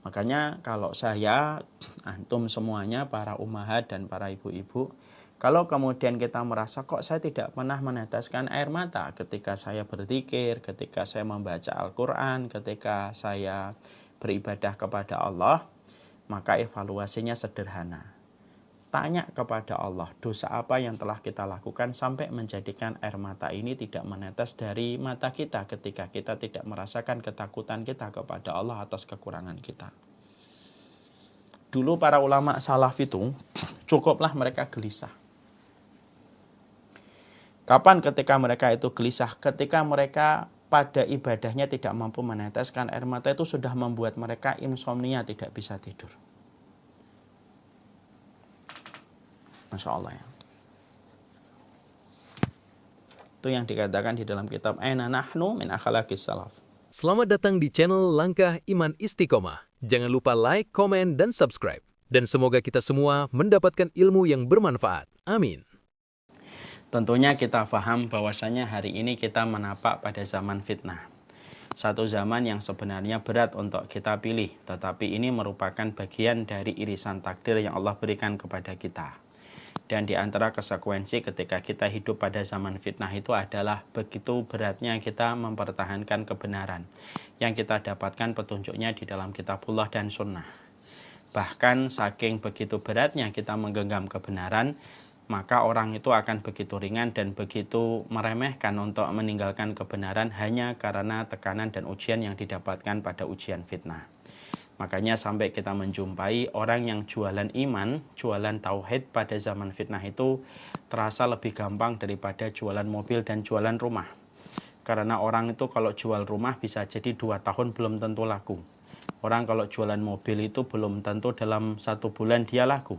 Makanya kalau saya, antum semuanya, para ummahat dan para ibu-ibu, kalau kemudian kita merasa kok saya tidak pernah meneteskan air mata ketika saya berzikir, ketika saya membaca Al-Quran, ketika saya beribadah kepada Allah, maka evaluasinya sederhana. Tanya kepada Allah, dosa apa yang telah kita lakukan sampai menjadikan air mata ini tidak menetes dari mata kita ketika kita tidak merasakan ketakutan kita kepada Allah atas kekurangan kita. Dulu para ulama salaf itu cukuplah mereka gelisah. Kapan ketika mereka itu gelisah? Ketika mereka pada ibadahnya tidak mampu meneteskan air mata, itu sudah membuat mereka insomnia, tidak bisa tidur. Masya Allah ya. Itu yang dikatakan di dalam kitab Aina Nahnu min Akhlaqis Salaf. Selamat datang di channel Langkah Iman Istiqomah. Jangan lupa like, komen, dan subscribe. Dan semoga kita semua mendapatkan ilmu yang bermanfaat. Amin. Tentunya kita paham bahwasanya hari ini kita menapak pada zaman fitnah. Satu zaman yang sebenarnya berat untuk kita pilih, tetapi ini merupakan bagian dari irisan takdir yang Allah berikan kepada kita. Dan di antara konsekuensi ketika kita hidup pada zaman fitnah itu adalah begitu beratnya kita mempertahankan kebenaran yang kita dapatkan petunjuknya di dalam kitabullah dan sunnah. Bahkan saking begitu beratnya kita menggenggam kebenaran, maka orang itu akan begitu ringan dan begitu meremehkan untuk meninggalkan kebenaran hanya karena tekanan dan ujian yang didapatkan pada ujian fitnah. Makanya sampai kita menjumpai orang yang jualan iman, jualan tauhid pada zaman fitnah itu terasa lebih gampang daripada jualan mobil dan jualan rumah. Karena orang itu kalau jual rumah bisa jadi 2 tahun belum tentu laku. Orang kalau jualan mobil itu belum tentu dalam 1 bulan dia laku.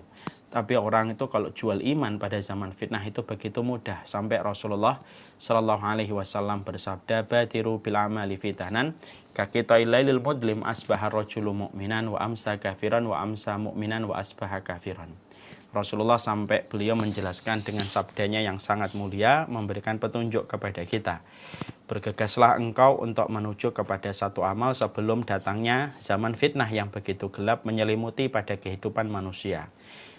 Tapi orang itu kalau jual iman pada zaman fitnah itu begitu mudah. Sampai Rasulullah Shallallahu Alaihi Wasallam bersabda, "Badiru bil amali fitanan, kaqitai lailil mudlim asbaha rajulu mu'minan wa amsa kafiran wa amsa mu'minan wa asbaha kafiran." Rasulullah sampai beliau menjelaskan dengan sabdanya yang sangat mulia, memberikan petunjuk kepada kita. Bergegaslah engkau untuk menuju kepada satu amal sebelum datangnya zaman fitnah yang begitu gelap menyelimuti pada kehidupan manusia.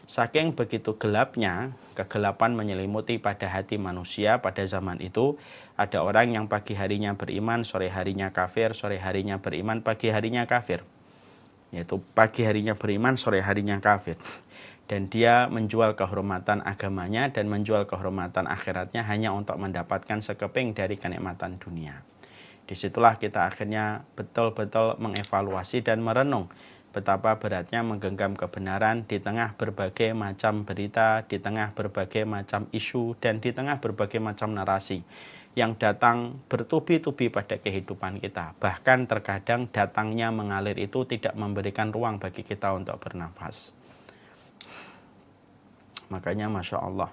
Saking begitu gelapnya, kegelapan menyelimuti pada hati manusia pada zaman itu, ada orang yang pagi harinya beriman, sore harinya kafir, sore harinya beriman, pagi harinya kafir. Yaitu pagi harinya beriman, sore harinya kafir. Dan dia menjual kehormatan agamanya dan menjual kehormatan akhiratnya hanya untuk mendapatkan sekeping dari kenikmatan dunia. Disitulah kita akhirnya betul-betul mengevaluasi dan merenung betapa beratnya menggenggam kebenaran di tengah berbagai macam berita, di tengah berbagai macam isu, dan di tengah berbagai macam narasi yang datang bertubi-tubi pada kehidupan kita. Bahkan terkadang datangnya mengalir itu tidak memberikan ruang bagi kita untuk bernafas. Makanya Masya Allah,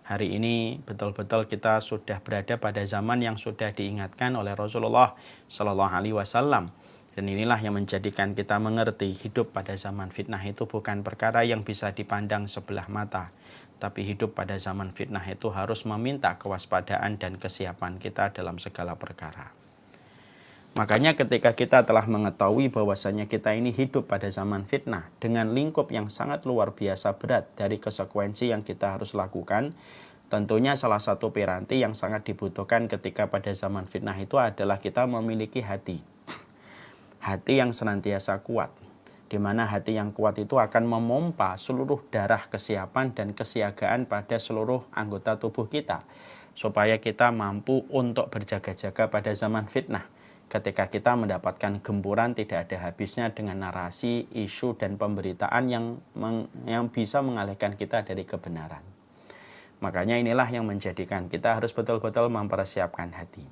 hari ini betul-betul kita sudah berada pada zaman yang sudah diingatkan oleh Rasulullah Sallallahu Alaihi Wasallam. Dan inilah yang menjadikan kita mengerti hidup pada zaman fitnah itu bukan perkara yang bisa dipandang sebelah mata. Tapi hidup pada zaman fitnah itu harus meminta kewaspadaan dan kesiapan kita dalam segala perkara. Makanya ketika kita telah mengetahui bahwasanya kita ini hidup pada zaman fitnah dengan lingkup yang sangat luar biasa berat dari konsekuensi yang kita harus lakukan, tentunya salah satu piranti yang sangat dibutuhkan ketika pada zaman fitnah itu adalah kita memiliki hati. Hati yang senantiasa kuat, di mana hati yang kuat itu akan memompa seluruh darah kesiapan dan kesiagaan pada seluruh anggota tubuh kita, supaya kita mampu untuk berjaga-jaga pada zaman fitnah. Ketika kita mendapatkan gempuran tidak ada habisnya dengan narasi, isu, dan pemberitaan yang bisa mengalihkan kita dari kebenaran. Makanya inilah yang menjadikan kita harus betul-betul mempersiapkan hati.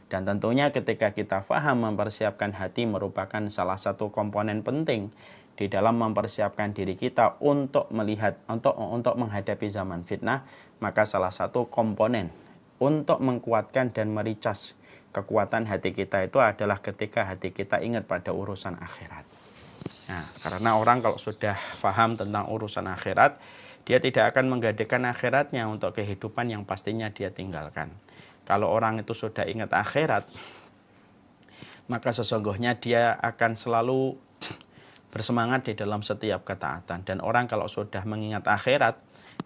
Dan tentunya ketika kita paham mempersiapkan hati merupakan salah satu komponen penting di dalam mempersiapkan diri kita untuk melihat, untuk menghadapi zaman fitnah, maka salah satu komponen untuk mengkuatkan dan mericas kekuatan hati kita itu adalah ketika hati kita ingat pada urusan akhirat. Nah, karena orang kalau sudah paham tentang urusan akhirat, dia tidak akan menggadaikan akhiratnya untuk kehidupan yang pastinya dia tinggalkan. Kalau orang itu sudah ingat akhirat, maka sesungguhnya dia akan selalu bersemangat di dalam setiap ketaatan. Dan orang kalau sudah mengingat akhirat,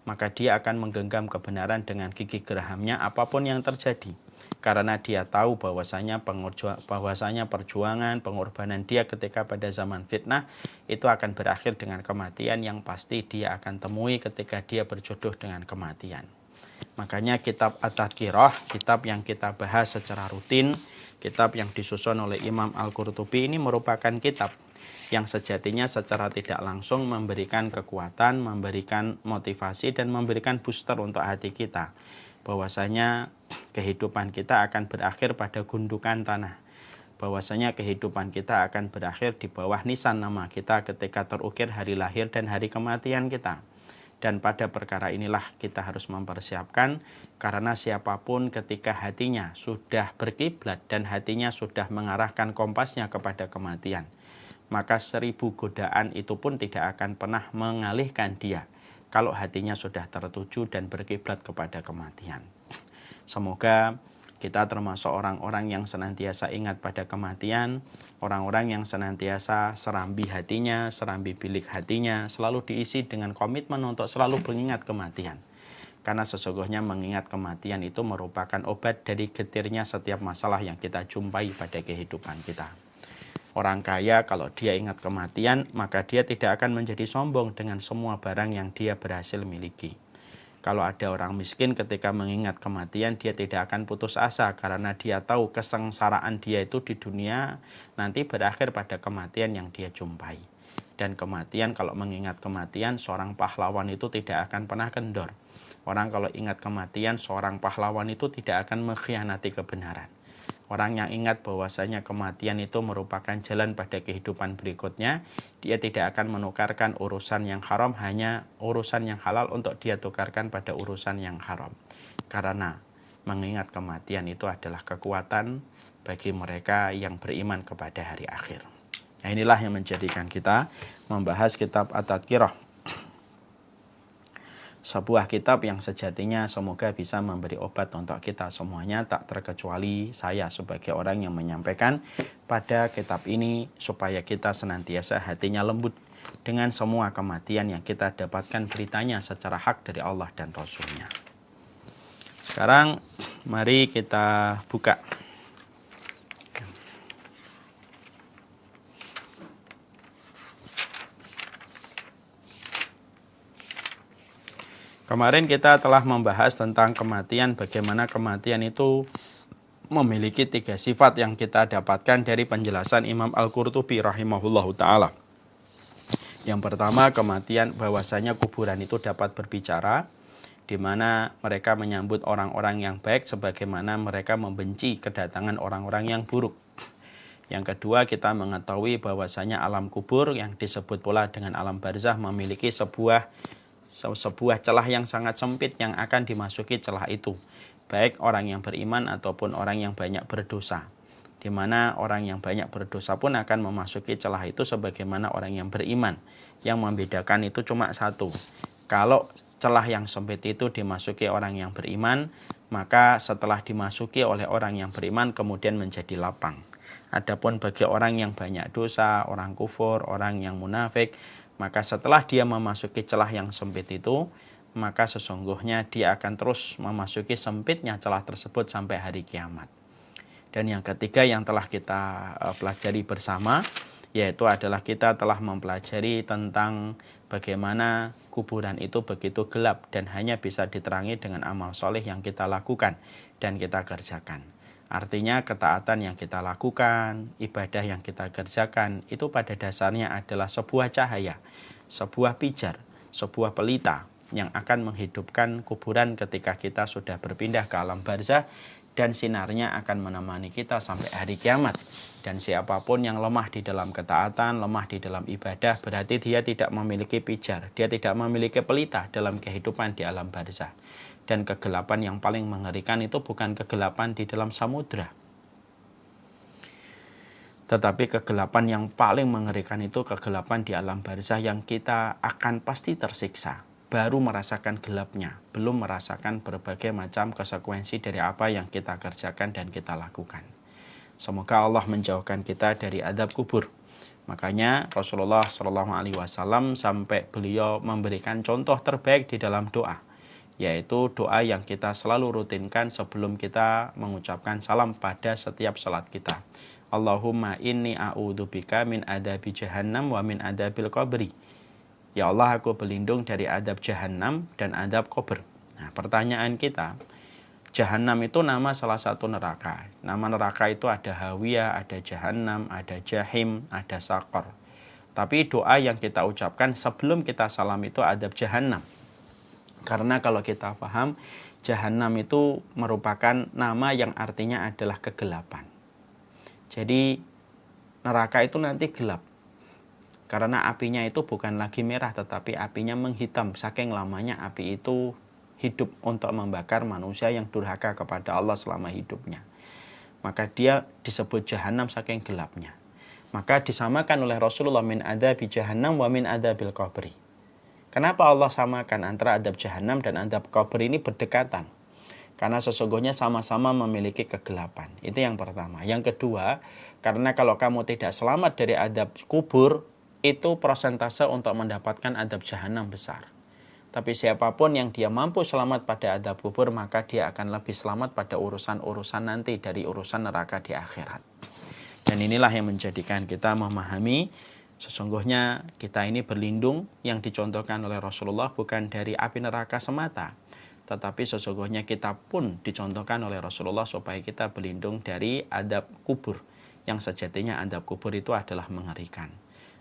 maka dia akan menggenggam kebenaran dengan gigi gerahamnya apapun yang terjadi. Karena dia tahu bahwasanya perjuangan, pengorbanan dia ketika pada zaman fitnah itu akan berakhir dengan kematian yang pasti dia akan temui ketika dia berjodoh dengan kematian. Makanya kitab At-Tadhkirah, kitab yang kita bahas secara rutin, kitab yang disusun oleh Imam Al-Qurtubi ini merupakan kitab yang sejatinya secara tidak langsung memberikan kekuatan, memberikan motivasi, dan memberikan booster untuk hati kita. Bahwasanya kehidupan kita akan berakhir pada gundukan tanah. Bahwasanya kehidupan kita akan berakhir di bawah nisan nama kita ketika terukir hari lahir dan hari kematian kita. Dan pada perkara inilah kita harus mempersiapkan, karena siapapun ketika hatinya sudah berkiblat dan hatinya sudah mengarahkan kompasnya kepada kematian, maka 1000 godaan itu pun tidak akan pernah mengalihkan dia kalau hatinya sudah tertuju dan berkiblat kepada kematian. Semoga kita termasuk orang-orang yang senantiasa ingat pada kematian, orang-orang yang senantiasa serambi hatinya, serambi bilik hatinya, selalu diisi dengan komitmen untuk selalu mengingat kematian. Karena sesungguhnya mengingat kematian itu merupakan obat dari getirnya setiap masalah yang kita jumpai pada kehidupan kita. Orang kaya kalau dia ingat kematian, maka dia tidak akan menjadi sombong dengan semua barang yang dia berhasil miliki. Kalau ada orang miskin ketika mengingat kematian, dia tidak akan putus asa karena dia tahu kesengsaraan dia itu di dunia nanti berakhir pada kematian yang dia jumpai. Dan kematian, kalau mengingat kematian, seorang pahlawan itu tidak akan pernah kendor. Orang kalau ingat kematian, seorang pahlawan itu tidak akan mengkhianati kebenaran. Orang yang ingat bahwasanya kematian itu merupakan jalan pada kehidupan berikutnya, dia tidak akan menukarkan urusan yang haram, hanya urusan yang halal untuk dia tukarkan pada urusan yang haram. Karena mengingat kematian itu adalah kekuatan bagi mereka yang beriman kepada hari akhir. Nah, inilah yang menjadikan kita membahas kitab At-Tadhkirah. Sebuah kitab yang sejatinya semoga bisa memberi obat untuk kita semuanya, tak terkecuali saya sebagai orang yang menyampaikan pada kitab ini, supaya kita senantiasa hatinya lembut dengan semua kematian yang kita dapatkan beritanya secara hak dari Allah dan Rasul-Nya. Sekarang mari kita buka kemarin kita telah membahas tentang kematian, bagaimana kematian itu memiliki 3 sifat yang kita dapatkan dari penjelasan Imam Al-Qurtubi rahimahullahu ta'ala. Yang pertama, kematian, bahwasanya kuburan itu dapat berbicara, di mana mereka menyambut orang-orang yang baik sebagaimana mereka membenci kedatangan orang-orang yang buruk. Yang kedua, kita mengetahui bahwasanya alam kubur yang disebut pula dengan alam barzah memiliki sebuah celah yang sangat sempit yang akan dimasuki celah itu, baik orang yang beriman ataupun orang yang banyak berdosa, di mana orang yang banyak berdosa pun akan memasuki celah itu sebagaimana orang yang beriman. Yang membedakan itu cuma satu, kalau celah yang sempit itu dimasuki orang yang beriman, maka setelah dimasuki oleh orang yang beriman kemudian menjadi lapang. Adapun bagi orang yang banyak dosa, orang kufur, orang yang munafik, maka setelah dia memasuki celah yang sempit itu, maka sesungguhnya dia akan terus memasuki sempitnya celah tersebut sampai hari kiamat. Dan yang ketiga yang telah kita pelajari bersama, yaitu adalah kita telah mempelajari tentang bagaimana kuburan itu begitu gelap dan hanya bisa diterangi dengan amal soleh yang kita lakukan dan kita kerjakan. Artinya ketaatan yang kita lakukan, ibadah yang kita kerjakan, itu pada dasarnya adalah sebuah cahaya, sebuah pijar, sebuah pelita yang akan menghidupkan kuburan ketika kita sudah berpindah ke alam barzah, dan sinarnya akan menemani kita sampai hari kiamat. Dan siapapun yang lemah di dalam ketaatan, lemah di dalam ibadah, berarti dia tidak memiliki pijar, dia tidak memiliki pelita dalam kehidupan di alam barzah. Dan kegelapan yang paling mengerikan itu bukan kegelapan di dalam samudra, tetapi kegelapan yang paling mengerikan itu kegelapan di alam barzah yang kita akan pasti tersiksa. Baru merasakan gelapnya, belum merasakan berbagai macam konsekuensi dari apa yang kita kerjakan dan kita lakukan. Semoga Allah menjauhkan kita dari azab kubur, Makanya Rasulullah Shallallahu Alaihi Wasallam sampai beliau memberikan contoh terbaik di dalam doa, yaitu doa yang kita selalu rutinkan sebelum kita mengucapkan salam pada setiap salat kita. Allahumma inni a'udzubika min adabi jahannam wa min adabil qabri. Ya Allah, aku berlindung dari adab jahannam dan adab kubur. Nah, pertanyaan kita, Jahannam itu nama salah satu neraka. Nama neraka itu ada Hawiyah, ada Jahannam, ada Jahim, ada Sakor. Tapi doa yang kita ucapkan sebelum kita salam itu adab Jahannam. Karena kalau kita paham, Jahannam itu merupakan nama yang artinya adalah kegelapan. Jadi neraka itu nanti gelap. Karena apinya itu bukan lagi merah, tetapi apinya menghitam. Saking lamanya api itu hidup untuk membakar manusia yang durhaka kepada Allah selama hidupnya. Maka dia disebut Jahannam saking gelapnya. Maka disamakan oleh Rasulullah min adabi jahannam wa min adabil qabri. Kenapa Allah samakan antara adab Jahannam dan adab kubur ini berdekatan? Karena sesungguhnya sama-sama memiliki kegelapan. Itu yang pertama. Yang kedua, karena kalau kamu tidak selamat dari adab kubur, itu persentase untuk mendapatkan adab Jahannam besar. Tapi siapapun yang dia mampu selamat pada adab kubur, maka dia akan lebih selamat pada urusan-urusan nanti dari urusan neraka di akhirat. Dan inilah yang menjadikan kita memahami sesungguhnya kita ini berlindung yang dicontohkan oleh Rasulullah bukan dari api neraka semata, tetapi sesungguhnya kita pun dicontohkan oleh Rasulullah supaya kita berlindung dari adab kubur, yang sejatinya adab kubur itu adalah mengerikan.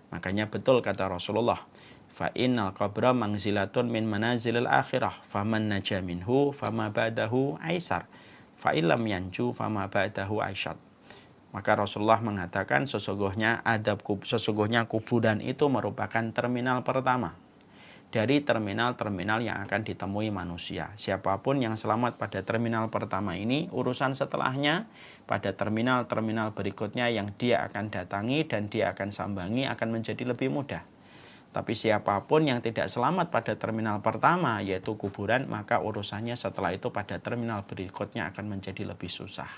Makanya betul kata Rasulullah, fa innal qabra manzilatun min manazilil akhirah faman naja minhu fama ba'dahu aisar fa illam yanju fama ba'dahu aisyad. Maka Rasulullah mengatakan sesungguhnya kuburan itu merupakan terminal pertama dari terminal-terminal yang akan ditemui manusia. Siapapun yang selamat pada terminal pertama ini, urusan setelahnya pada terminal-terminal berikutnya yang dia akan datangi dan dia akan sambangi akan menjadi lebih mudah. Tapi siapapun yang tidak selamat pada terminal pertama, yaitu kuburan, maka urusannya setelah itu pada terminal berikutnya akan menjadi lebih susah.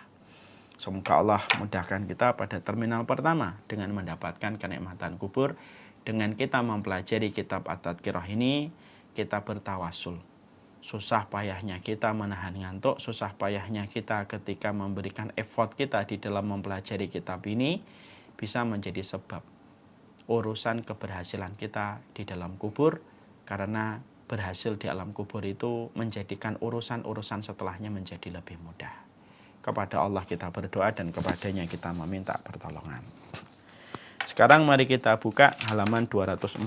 Semoga Allah mudahkan kita pada terminal pertama dengan mendapatkan kenikmatan kubur. Dengan kita mempelajari kitab At-Tadhkirah ini, kita bertawasul. Susah payahnya kita menahan ngantuk, susah payahnya kita ketika memberikan effort kita di dalam mempelajari kitab ini, bisa menjadi sebab urusan keberhasilan kita di dalam kubur, karena berhasil di alam kubur itu menjadikan urusan-urusan setelahnya menjadi lebih mudah. Kepada Allah kita berdoa dan kepadanya kita meminta pertolongan. Sekarang mari kita buka halaman 204.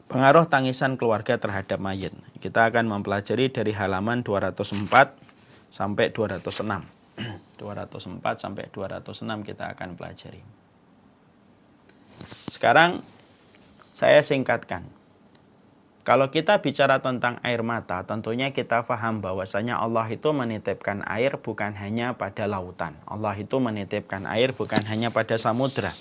Pengaruh tangisan keluarga terhadap mayit. Kita akan mempelajari dari halaman 204 sampai 206. 204 sampai 206 kita akan pelajari. Sekarang saya singkatkan. Kalau kita bicara tentang air mata, tentunya kita paham bahwasanya Allah itu menitipkan air bukan hanya pada lautan. Allah itu menitipkan air bukan hanya pada samudra.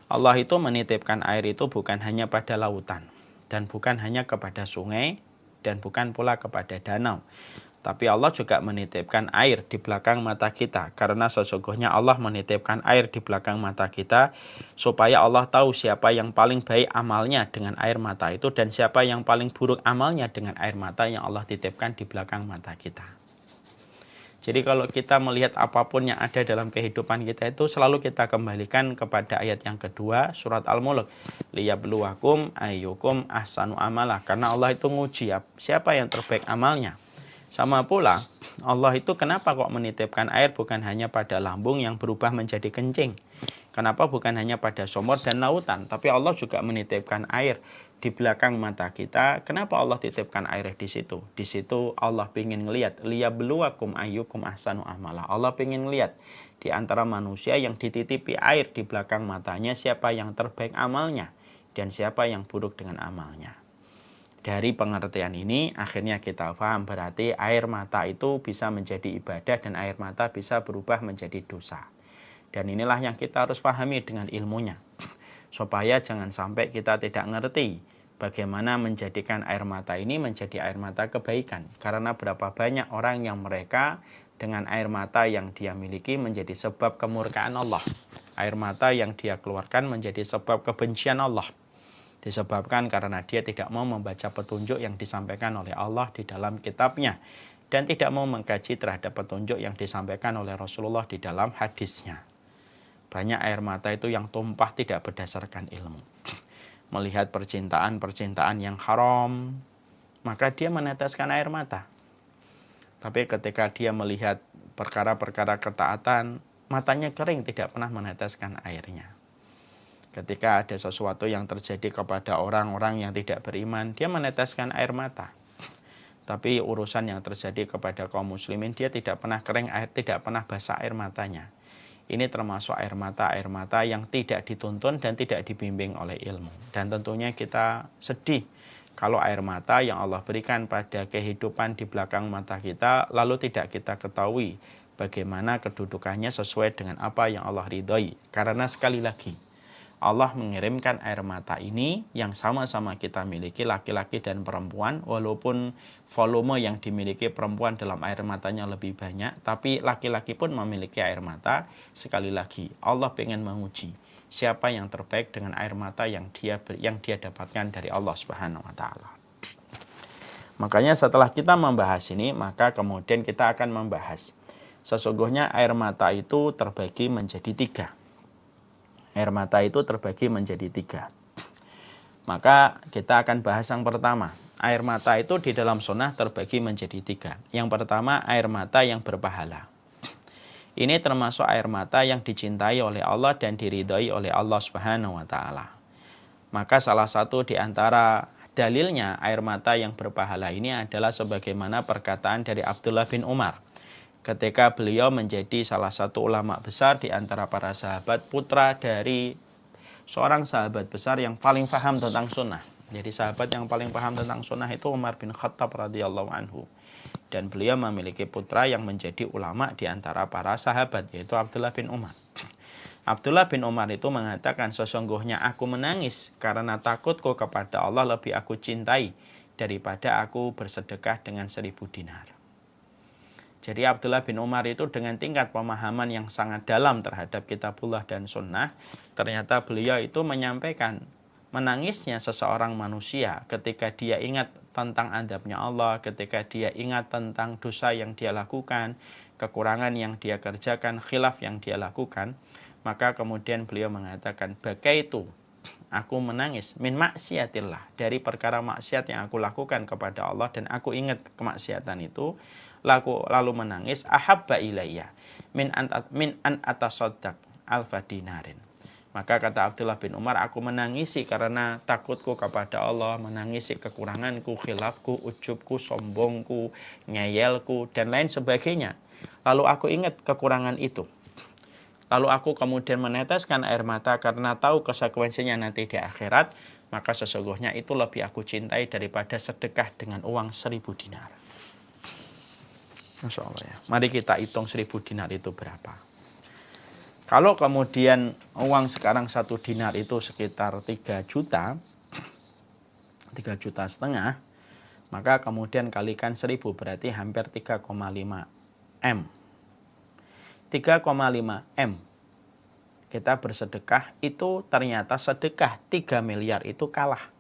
Allah itu menitipkan air itu bukan hanya pada lautan. Dan bukan hanya kepada sungai, dan bukan pula kepada danau. Tapi Allah juga menitipkan air di belakang mata kita. Karena sesungguhnya Allah menitipkan air di belakang mata kita supaya Allah tahu siapa yang paling baik amalnya dengan air mata itu dan siapa yang paling buruk amalnya dengan air mata yang Allah titipkan di belakang mata kita. Jadi kalau kita melihat apapun yang ada dalam kehidupan kita itu selalu kita kembalikan kepada ayat yang kedua surat Al-Mulk. Liyabluwakum ayyukum ahsanu amala. Karena Allah itu nguji siapa yang terbaik amalnya. Sama pula, Allah itu kenapa kok menitipkan air bukan hanya pada lambung yang berubah menjadi kencing. Kenapa bukan hanya pada sumur dan lautan, tapi Allah juga menitipkan air di belakang mata kita. Kenapa Allah titipkan air di situ? Di situ Allah ingin melihat, liyabluwakum ayyukum ahsanu amala. Allah ingin melihat di antara manusia yang dititipi air di belakang matanya, siapa yang terbaik amalnya dan siapa yang buruk dengan amalnya. Dari pengertian ini akhirnya kita paham berarti air mata itu bisa menjadi ibadah dan air mata bisa berubah menjadi dosa. Dan inilah yang kita harus pahami dengan ilmunya. Supaya jangan sampai kita tidak ngerti bagaimana menjadikan air mata ini menjadi air mata kebaikan. Karena berapa banyak orang yang mereka dengan air mata yang dia miliki menjadi sebab kemurkaan Allah. Air mata yang dia keluarkan menjadi sebab kebencian Allah. Disebabkan karena dia tidak mau membaca petunjuk yang disampaikan oleh Allah di dalam kitabnya. Dan tidak mau mengkaji terhadap petunjuk yang disampaikan oleh Rasulullah di dalam hadisnya. Banyak air mata itu yang tumpah tidak berdasarkan ilmu. Melihat percintaan yang haram, maka dia meneteskan air mata. Tapi ketika dia melihat perkara-perkara ketaatan, matanya kering, tidak pernah meneteskan airnya. Ketika ada sesuatu yang terjadi kepada orang-orang yang tidak beriman, dia meneteskan air mata. Tapi urusan yang terjadi kepada kaum muslimin, dia tidak pernah kering air, tidak pernah basah air matanya. Ini termasuk air mata yang tidak dituntun dan tidak dibimbing oleh ilmu. Dan tentunya kita sedih kalau air mata yang Allah berikan pada kehidupan di belakang mata kita, lalu tidak kita ketahui bagaimana kedudukannya sesuai dengan apa yang Allah ridhoi. Karena sekali lagi, Allah mengirimkan air mata ini yang sama-sama kita miliki, laki-laki dan perempuan, walaupun volume yang dimiliki perempuan dalam air matanya lebih banyak, tapi laki-laki pun memiliki air mata. Sekali lagi, Allah ingin menguji siapa yang terbaik dengan air mata yang dia dapatkan dari Allah Subhanahu wa taala. Makanya setelah kita membahas ini, maka kemudian kita akan membahas sesungguhnya air mata itu terbagi menjadi 3. Air mata itu terbagi menjadi 3. Maka kita akan bahas yang pertama. Air mata itu di dalam sunnah terbagi menjadi 3. Yang pertama, air mata yang berpahala. Ini termasuk air mata yang dicintai oleh Allah dan diridhai oleh Allah Subhanahu wa taala. Maka salah satu di antara dalilnya air mata yang berpahala ini adalah sebagaimana perkataan dari Abdullah bin Umar. Ketika beliau menjadi salah satu ulama besar di antara para sahabat, putra dari seorang sahabat besar yang paling paham tentang sunnah. Jadi sahabat yang paling paham tentang sunnah itu Umar bin Khattab radhiyallahu anhu. Dan beliau memiliki putra yang menjadi ulama di antara para sahabat, yaitu Abdullah bin Umar. Abdullah bin Umar itu mengatakan, sesungguhnya aku menangis karena takutku kepada Allah lebih aku cintai daripada aku bersedekah dengan 1000 dinar. Jadi Abdullah bin Umar itu dengan tingkat pemahaman yang sangat dalam terhadap kitabullah dan sunnah, ternyata beliau itu menyampaikan menangisnya seseorang manusia ketika dia ingat tentang adabnya Allah, ketika dia ingat tentang dosa yang dia lakukan, kekurangan yang dia kerjakan, khilaf yang dia lakukan, maka kemudian beliau mengatakan, bakaitu, aku menangis min maksiatillah, dari perkara maksiat yang aku lakukan kepada Allah dan aku ingat kemaksiatan itu, lalu menangis, ahabba ilayya min an atasaddaq alfa dinarin. Maka kata Abdullah bin Umar, aku menangisi karena takutku kepada Allah, menangisi kekuranganku, khilafku, ujubku, sombongku, ngeyelku, dan lain sebagainya. Lalu aku ingat kekurangan itu. Lalu aku kemudian meneteskan air mata karena tahu konsekuensinya nanti di akhirat, maka sesungguhnya itu lebih aku cintai daripada sedekah dengan uang 1000 dinar. Masya Allah ya. Mari kita hitung 1000 dinar itu berapa. Kalau kemudian uang sekarang 1 dinar itu sekitar 3 juta, 3,5 juta, maka kemudian kalikan 1000 berarti hampir 3,5 M. 3,5 M. Kita bersedekah itu ternyata sedekah 3 miliar itu kalah.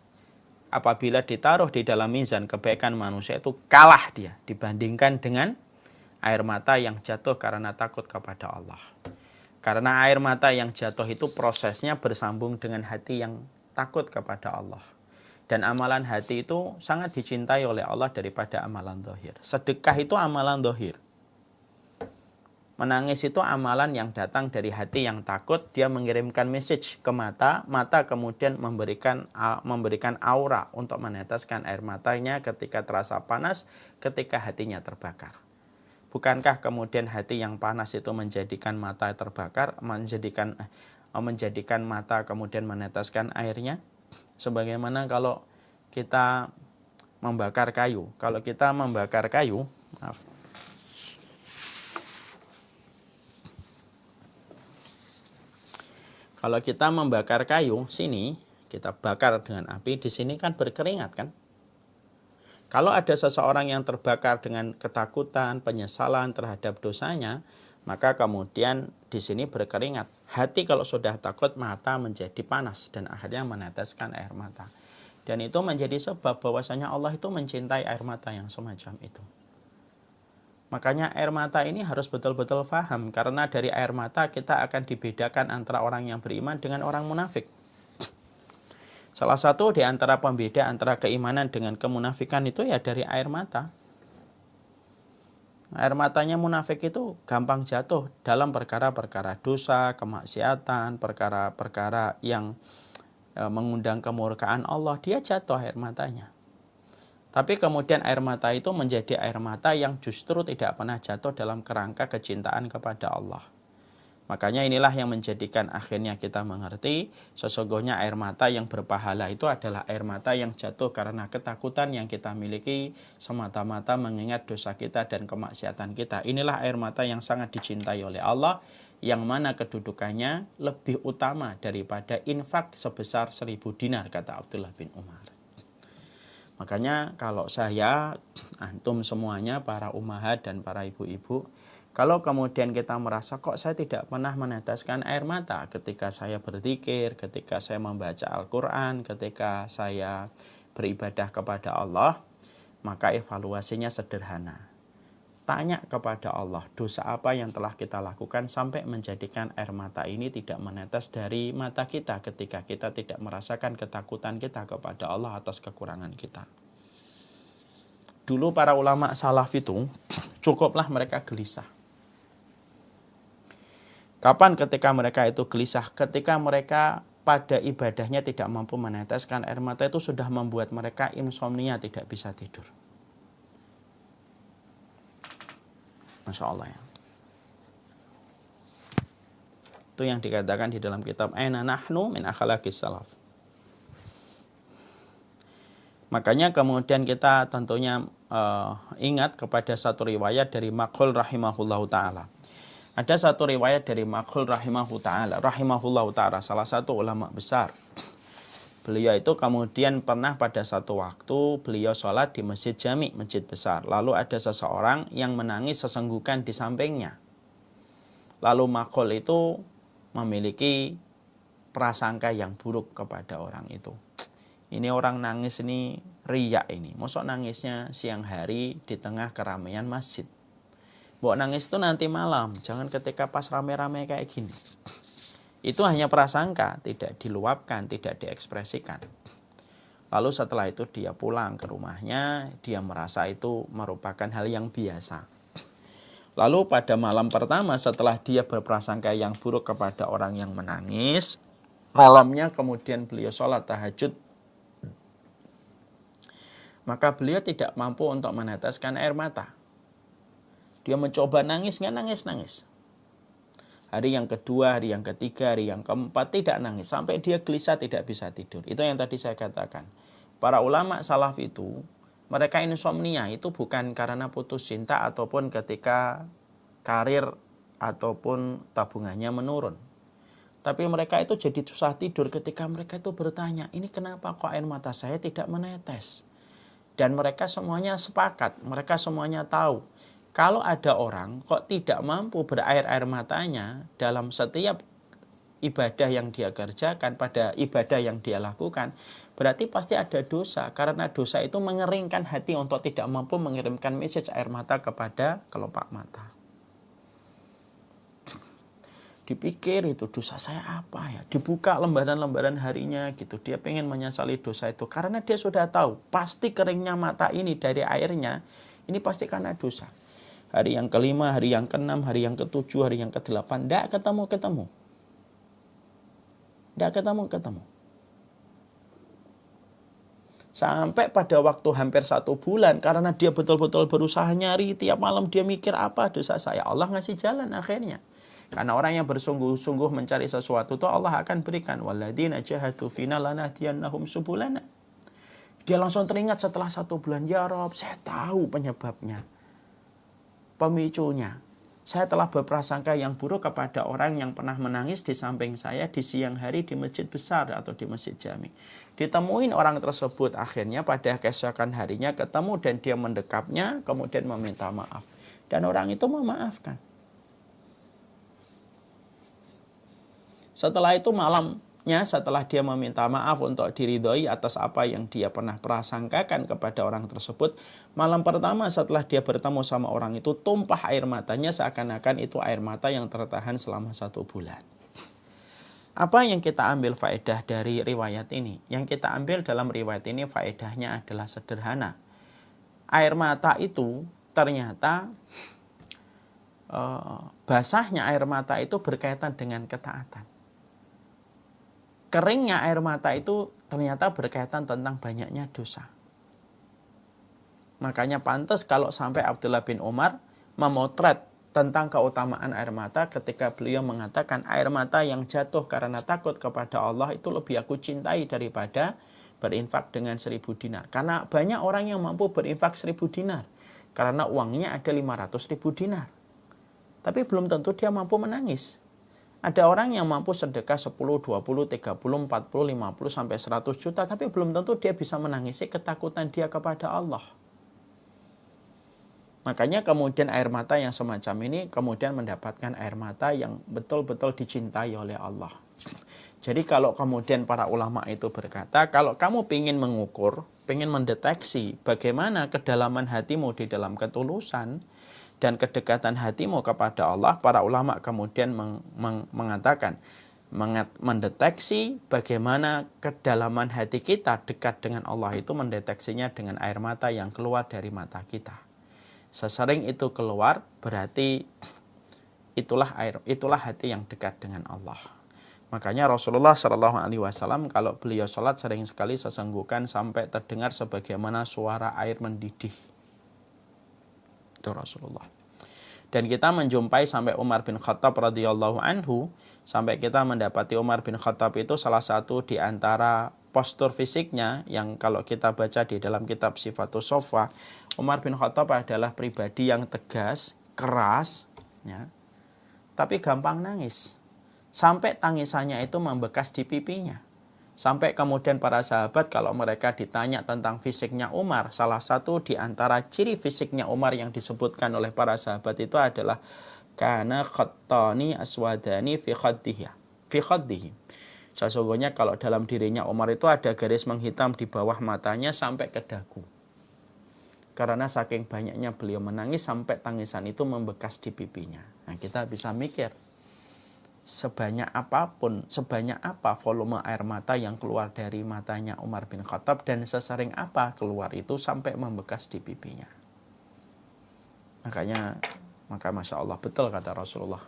Apabila ditaruh di dalam mizan kebaikan manusia itu kalah dia dibandingkan dengan air mata yang jatuh karena takut kepada Allah. Karena air mata yang jatuh itu prosesnya bersambung dengan hati yang takut kepada Allah. Dan amalan hati itu sangat dicintai oleh Allah daripada amalan zahir. Sedekah itu amalan zahir. Menangis itu amalan yang datang dari hati yang takut. Dia mengirimkan message ke mata. Mata kemudian memberikan aura untuk meneteskan air matanya ketika terasa panas, ketika hatinya terbakar. Bukankah kemudian hati yang panas itu menjadikan mata terbakar, menjadikan mata kemudian meneteskan airnya? Sebagaimana kalau kita membakar kayu. Kalau kita membakar kayu, kalau kita membakar kayu, sini kita bakar dengan api, di sini kan berkeringat kan? Kalau ada seseorang yang terbakar dengan ketakutan, penyesalan terhadap dosanya, maka kemudian di sini berkeringat. Hati kalau sudah takut, mata menjadi panas dan akhirnya meneteskan air mata. Dan itu menjadi sebab bahwasanya Allah itu mencintai air mata yang semacam itu. Makanya air mata ini harus betul-betul paham, karena dari air mata kita akan dibedakan antara orang yang beriman dengan orang munafik. Salah satu di antara pembeda antara keimanan dengan kemunafikan itu ya dari air mata. Air matanya munafik itu gampang jatuh dalam perkara-perkara dosa, kemaksiatan, perkara-perkara yang mengundang kemurkaan Allah, dia jatuh air matanya. Tapi kemudian air mata itu menjadi air mata yang justru tidak pernah jatuh dalam kerangka kecintaan kepada Allah. Makanya inilah yang menjadikan akhirnya kita mengerti sesungguhnya air mata yang berpahala itu adalah air mata yang jatuh karena ketakutan yang kita miliki semata-mata mengingat dosa kita dan kemaksiatan kita. Inilah air mata yang sangat dicintai oleh Allah, yang mana kedudukannya lebih utama daripada infak sebesar 1000 dinar, kata Abdullah bin Umar. Makanya kalau saya, antum semuanya, para ummahat dan para ibu-ibu, kalau kemudian kita merasa kok saya tidak pernah meneteskan air mata ketika saya berzikir, ketika saya membaca Al-Quran, ketika saya beribadah kepada Allah, maka evaluasinya sederhana. Tanya kepada Allah, dosa apa yang telah kita lakukan sampai menjadikan air mata ini tidak menetes dari mata kita ketika kita tidak merasakan ketakutan kita kepada Allah atas kekurangan kita. Dulu para ulama salaf itu cukuplah mereka gelisah. Kapan ketika mereka itu gelisah? Ketika mereka pada ibadahnya tidak mampu meneteskan air mata, itu sudah membuat mereka insomnia, tidak bisa tidur. Masya Allah ya. Itu yang dikatakan di dalam kitab Aina Nahnu min Akhlaqis Salaf. Makanya kemudian kita tentunya ingat kepada satu riwayat dari Makhul rahimahullahu ta'ala. Ada satu riwayat dari Makhul rahimahullahu ta'ala, salah satu ulama besar. Beliau itu kemudian pernah pada satu waktu beliau sholat di masjid jami, masjid besar. Lalu ada seseorang yang menangis sesenggukan di sampingnya. Lalu Makhul itu memiliki prasangka yang buruk kepada orang itu. Ini orang nangis ini riya ini. Mosok nangisnya siang hari di tengah keramaian masjid. Mbok nangis itu nanti malam, jangan ketika pas rame-rame kayak gini. Itu hanya prasangka, tidak diluapkan, tidak diekspresikan. Lalu setelah itu dia pulang ke rumahnya, dia merasa itu merupakan hal yang biasa. Lalu pada malam pertama setelah dia berprasangka yang buruk kepada orang yang menangis, malamnya kemudian beliau sholat tahajud. Maka beliau tidak mampu untuk meneteskan air mata. Dia mencoba nangis, nggak nangis. Hari yang kedua, hari yang ketiga, hari yang keempat tidak nangis. Sampai dia gelisah tidak bisa tidur. Itu yang tadi saya katakan. Para ulama salaf itu, mereka insomnia itu bukan karena putus cinta ataupun ketika karir ataupun tabungannya menurun. Tapi mereka itu jadi susah tidur ketika mereka itu bertanya, ini kenapa kok air mata saya tidak menetes? Dan mereka semuanya sepakat, mereka semuanya tahu. Kalau ada orang kok tidak mampu berair-air matanya dalam setiap ibadah yang dia kerjakan, pada ibadah yang dia lakukan, berarti pasti ada dosa. Karena dosa itu mengeringkan hati untuk tidak mampu mengirimkan message air mata kepada kelopak mata. Dipikir itu dosa saya apa ya, dibuka lembaran-lembaran harinya gitu, dia pengen menyesali dosa itu karena dia sudah tahu pasti keringnya mata ini dari airnya ini pasti karena dosa. Hari yang kelima, hari yang keenam, hari yang ketujuh, hari yang kedelapan, tidak ketemu. Sampai pada waktu hampir 1 bulan, karena dia betul-betul berusaha nyari, tiap malam dia mikir apa dosa saya, Allah ngasih jalan akhirnya. Karena orang yang bersungguh-sungguh mencari sesuatu itu Allah akan berikan. Walladzina jahadu fina lanahdiyannahum subulana. Dia langsung teringat setelah 1 bulan, ya Rob, saya tahu penyebabnya, pemicunya. Saya telah berprasangka yang buruk kepada orang yang pernah menangis di samping saya di siang hari di masjid besar atau di masjid jami. Ditemuin orang tersebut, akhirnya pada keesokan harinya ketemu dan dia mendekapnya, kemudian meminta maaf. Dan orang itu memaafkan. Setelah itu malamnya, setelah dia meminta maaf untuk diridhoi atas apa yang dia pernah prasangkakan kepada orang tersebut, malam pertama setelah dia bertemu sama orang itu, tumpah air matanya seakan-akan itu air mata yang tertahan selama 1 bulan. Apa yang kita ambil faedah dari riwayat ini? Yang kita ambil dalam riwayat ini faedahnya adalah sederhana. Air mata itu ternyata basahnya air mata itu berkaitan dengan ketaatan. Keringnya air mata itu ternyata berkaitan tentang banyaknya dosa. Makanya pantas kalau sampai Abdullah bin Umar memotret tentang keutamaan air mata ketika beliau mengatakan air mata yang jatuh karena takut kepada Allah itu lebih aku cintai daripada berinfak dengan 1000 dinar. Karena banyak orang yang mampu berinfak 1000 dinar. Karena uangnya ada 500.000 dinar. Tapi belum tentu dia mampu menangis. Ada orang yang mampu sedekah 10, 20, 30, 40, 50 sampai 100 juta. Tapi belum tentu dia bisa menangisi ketakutan dia kepada Allah. Makanya kemudian air mata yang semacam ini kemudian mendapatkan air mata yang betul-betul dicintai oleh Allah. Jadi kalau kemudian para ulama itu berkata, kalau kamu ingin mengukur, ingin mendeteksi bagaimana kedalaman hatimu di dalam ketulusan dan kedekatan hatimu kepada Allah, para ulama kemudian mengatakan, mendeteksi bagaimana kedalaman hati kita dekat dengan Allah itu mendeteksinya dengan air mata yang keluar dari mata kita. Sesering itu keluar berarti itulah hati yang dekat dengan Allah. Makanya Rasulullah SAW kalau beliau sholat sering sekali sesenggukan sampai terdengar sebagaimana suara air mendidih. Itu Rasulullah. Dan kita menjumpai sampai Umar bin Khattab radhiyallahu anhu, sampai kita mendapati Umar bin Khattab itu salah satu di antara postur fisiknya yang kalau kita baca di dalam kitab Sifatus Shofah, Umar bin Khattab adalah pribadi yang tegas, keras, ya, tapi gampang nangis. Sampai tangisannya itu membekas di pipinya. Sampai kemudian para sahabat kalau mereka ditanya tentang fisiknya Umar, salah satu di antara ciri fisiknya Umar yang disebutkan oleh para sahabat itu adalah kana khattani aswadani fi khaddihi. Sesungguhnya kalau dalam dirinya Umar itu ada garis menghitam di bawah matanya sampai ke dagu. Karena saking banyaknya beliau menangis sampai tangisan itu membekas di pipinya. Nah, kita bisa mikir sebanyak apa volume air mata yang keluar dari matanya Umar bin Khattab dan sesering apa keluar itu sampai membekas di pipinya. Maka Masya Allah, betul kata Rasulullah.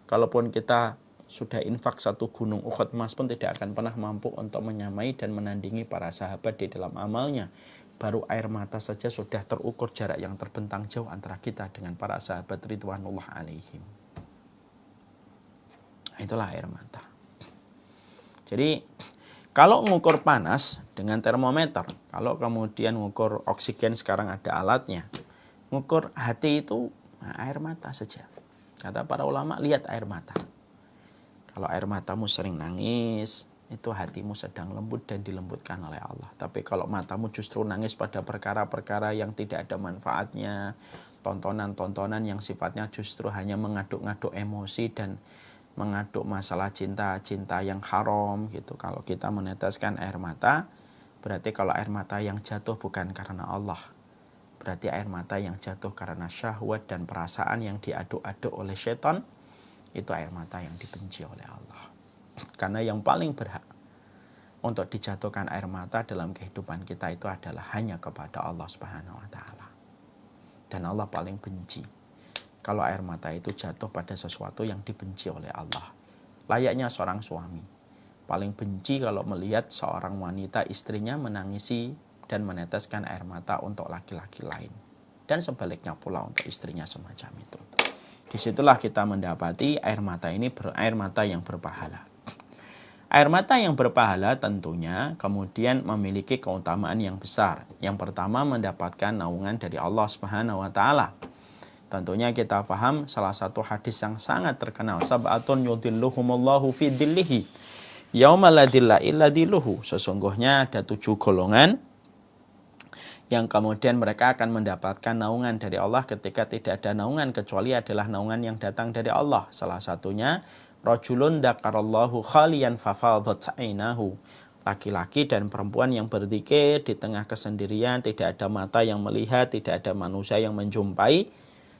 Kalaupun kita sudah infak 1 gunung Uhud emas pun tidak akan pernah mampu untuk menyamai dan menandingi para sahabat di dalam amalnya. Baru air mata saja sudah terukur jarak yang terbentang jauh antara kita dengan para sahabat ridwanullah alaihim. Itulah air mata. Jadi kalau mengukur panas dengan termometer, kalau kemudian mengukur oksigen sekarang ada alatnya, mengukur hati itu air mata saja. Kata para ulama, lihat air mata. Kalau air matamu sering nangis, itu hatimu sedang lembut dan dilembutkan oleh Allah. Tapi kalau matamu justru nangis pada perkara-perkara yang tidak ada manfaatnya, tontonan-tontonan yang sifatnya justru hanya mengaduk-ngaduk emosi dan mengaduk masalah cinta yang haram gitu. Kalau kita meneteskan air mata, berarti kalau air mata yang jatuh bukan karena Allah, berarti air mata yang jatuh karena syahwat dan perasaan yang diaduk-aduk oleh syaitan, itu air mata yang dibenci oleh Allah. Karena yang paling berhak untuk dijatuhkan air mata dalam kehidupan kita itu adalah hanya kepada Allah Subhanahu wa taala. Dan Allah paling benci kalau air mata itu jatuh pada sesuatu yang dibenci oleh Allah. Layaknya seorang suami paling benci kalau melihat seorang wanita istrinya menangisi dan meneteskan air mata untuk laki-laki lain. Dan sebaliknya pula untuk istrinya semacam itu. Disitulah kita mendapati air mata ini air mata yang berpahala. Air mata yang berpahala tentunya kemudian memiliki keutamaan yang besar. Yang pertama mendapatkan naungan dari Allah Subhanahu wa taala. Tentunya kita paham salah satu hadis yang sangat terkenal, sab'atun yudhilluhumullahu fi dhillihi yauma la dhilla illa dhilluhu. Sesungguhnya ada 7 golongan yang kemudian mereka akan mendapatkan naungan dari Allah ketika tidak ada naungan kecuali adalah naungan yang datang dari Allah. Salah satunya Rajulun dzakarallahu khaliyan fafadat ainahu. Laki-laki dan perempuan yang berzikir di tengah kesendirian, tidak ada mata yang melihat, tidak ada manusia yang menjumpai.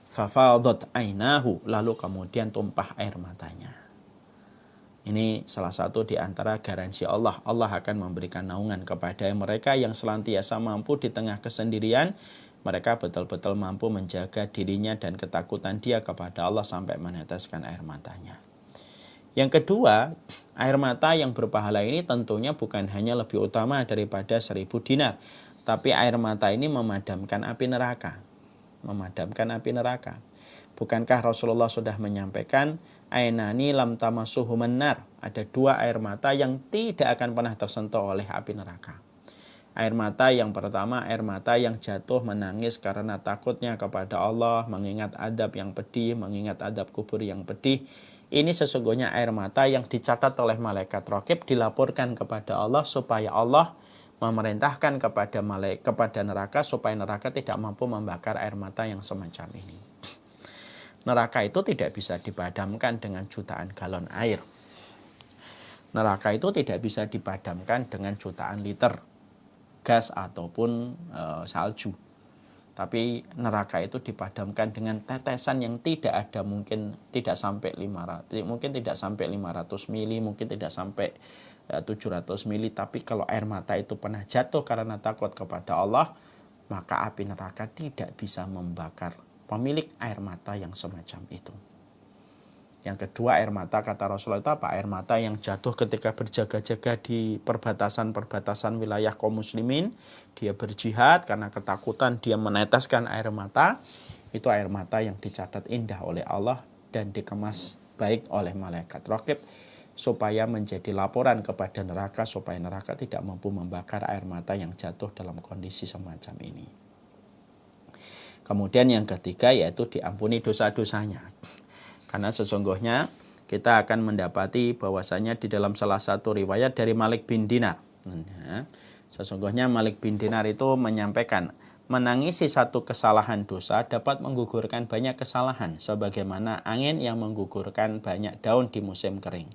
Fafadat ainahu, lalu kemudian tumpah air matanya. Ini salah satu di antara garansi Allah. Allah akan memberikan naungan kepada mereka yang senantiasa mampu di tengah kesendirian. Mereka betul-betul mampu menjaga dirinya dan ketakutan dia kepada Allah sampai meneteskan air matanya. Yang kedua, air mata yang berpahala ini tentunya bukan hanya lebih utama daripada 1000 dinar. Tapi air mata ini memadamkan api neraka. Memadamkan api neraka. Bukankah Rasulullah sudah menyampaikan, ainani lam tamassuhuman nar, ada 2 air mata yang tidak akan pernah tersentuh oleh api neraka. Air mata yang pertama, air mata yang jatuh menangis karena takutnya kepada Allah, mengingat adab yang pedih, mengingat adab kubur yang pedih. Ini sesungguhnya air mata yang dicatat oleh malaikat raqib, dilaporkan kepada Allah supaya Allah memerintahkan kepada neraka supaya neraka tidak mampu membakar air mata yang semacam ini. Neraka itu tidak bisa dipadamkan dengan jutaan galon air. Neraka itu tidak bisa dipadamkan dengan jutaan liter gas ataupun salju. Tapi neraka itu dipadamkan dengan tetesan yang tidak ada, mungkin tidak sampai 500 mili, mungkin tidak sampai 700 mili. Tapi kalau air mata itu pernah jatuh karena takut kepada Allah, maka api neraka tidak bisa membakar pemilik air mata yang semacam itu. Yang kedua, air mata, kata Rasulullah itu apa? Air mata yang jatuh ketika berjaga-jaga di perbatasan-perbatasan wilayah kaum muslimin. Dia berjihad karena ketakutan, dia meneteskan air mata. Itu air mata yang dicatat indah oleh Allah dan dikemas baik oleh malaikat raqib, supaya menjadi laporan kepada neraka, supaya neraka tidak mampu membakar air mata yang jatuh dalam kondisi semacam ini. Kemudian yang ketiga yaitu diampuni dosa-dosanya. Karena sesungguhnya kita akan mendapati bahwasanya di dalam salah satu riwayat dari Malik bin Dinar. Sesungguhnya Malik bin Dinar itu menyampaikan, menangisi satu kesalahan dosa dapat menggugurkan banyak kesalahan, sebagaimana angin yang menggugurkan banyak daun di musim kering.